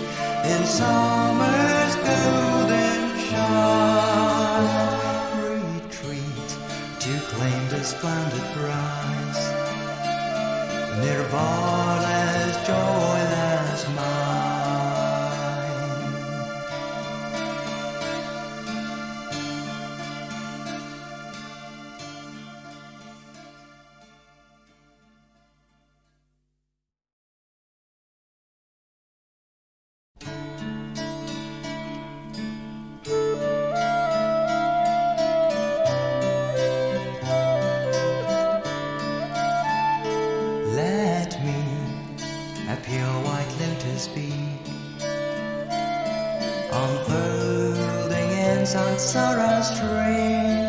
in summer's golden shine. Retreat to claim the splendid prize, Nirvana's joyless mind. Let lotus feet, unfolding in samsara stream.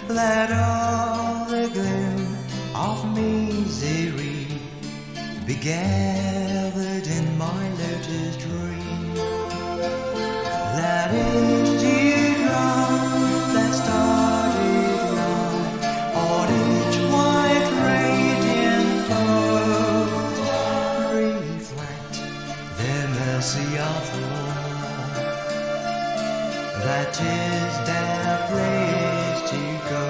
Let all the gloom of misery be gathered in my lotus dream. Let each dewdrop that started light on each white radiant fold reflect the mercy of the Lord. That is their place to go.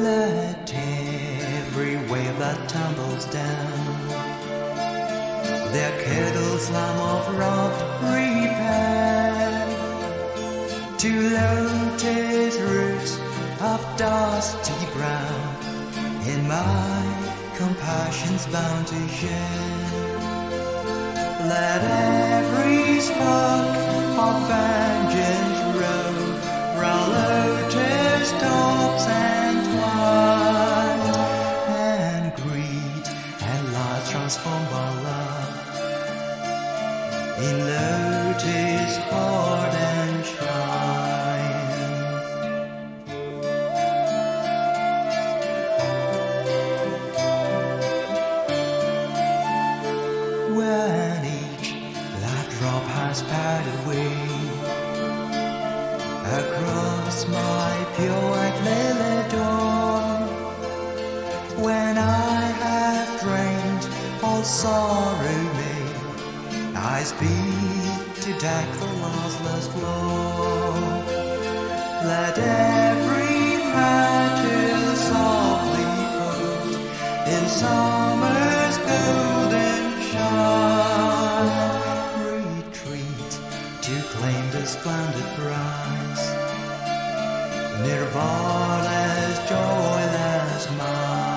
Let every wave that tumbles down their kettle slam of wrath prepare to lotus roots of dusty brown in my compassion's bounty share. Let every spark of vengeance roll round lotus tops and twine, and greed and life transformed by love in lotus heart and shrine. When each life drop has passed away across my pure white lily door, when I have drained all sorrow may I speak to deck the lossless floor. Let every petal softly fold in summer's golden shine. Retreat to claim the splendid prize, Nirvana's joyless mind.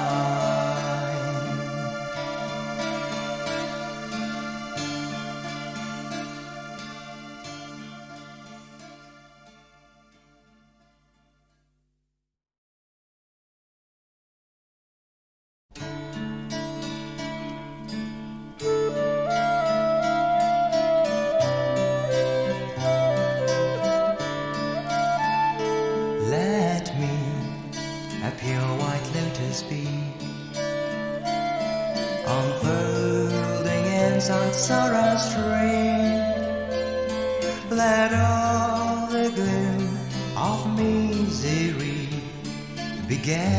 Let me a pure white lotus be, unfolding in samsara stream. Let all the gloom of misery begin.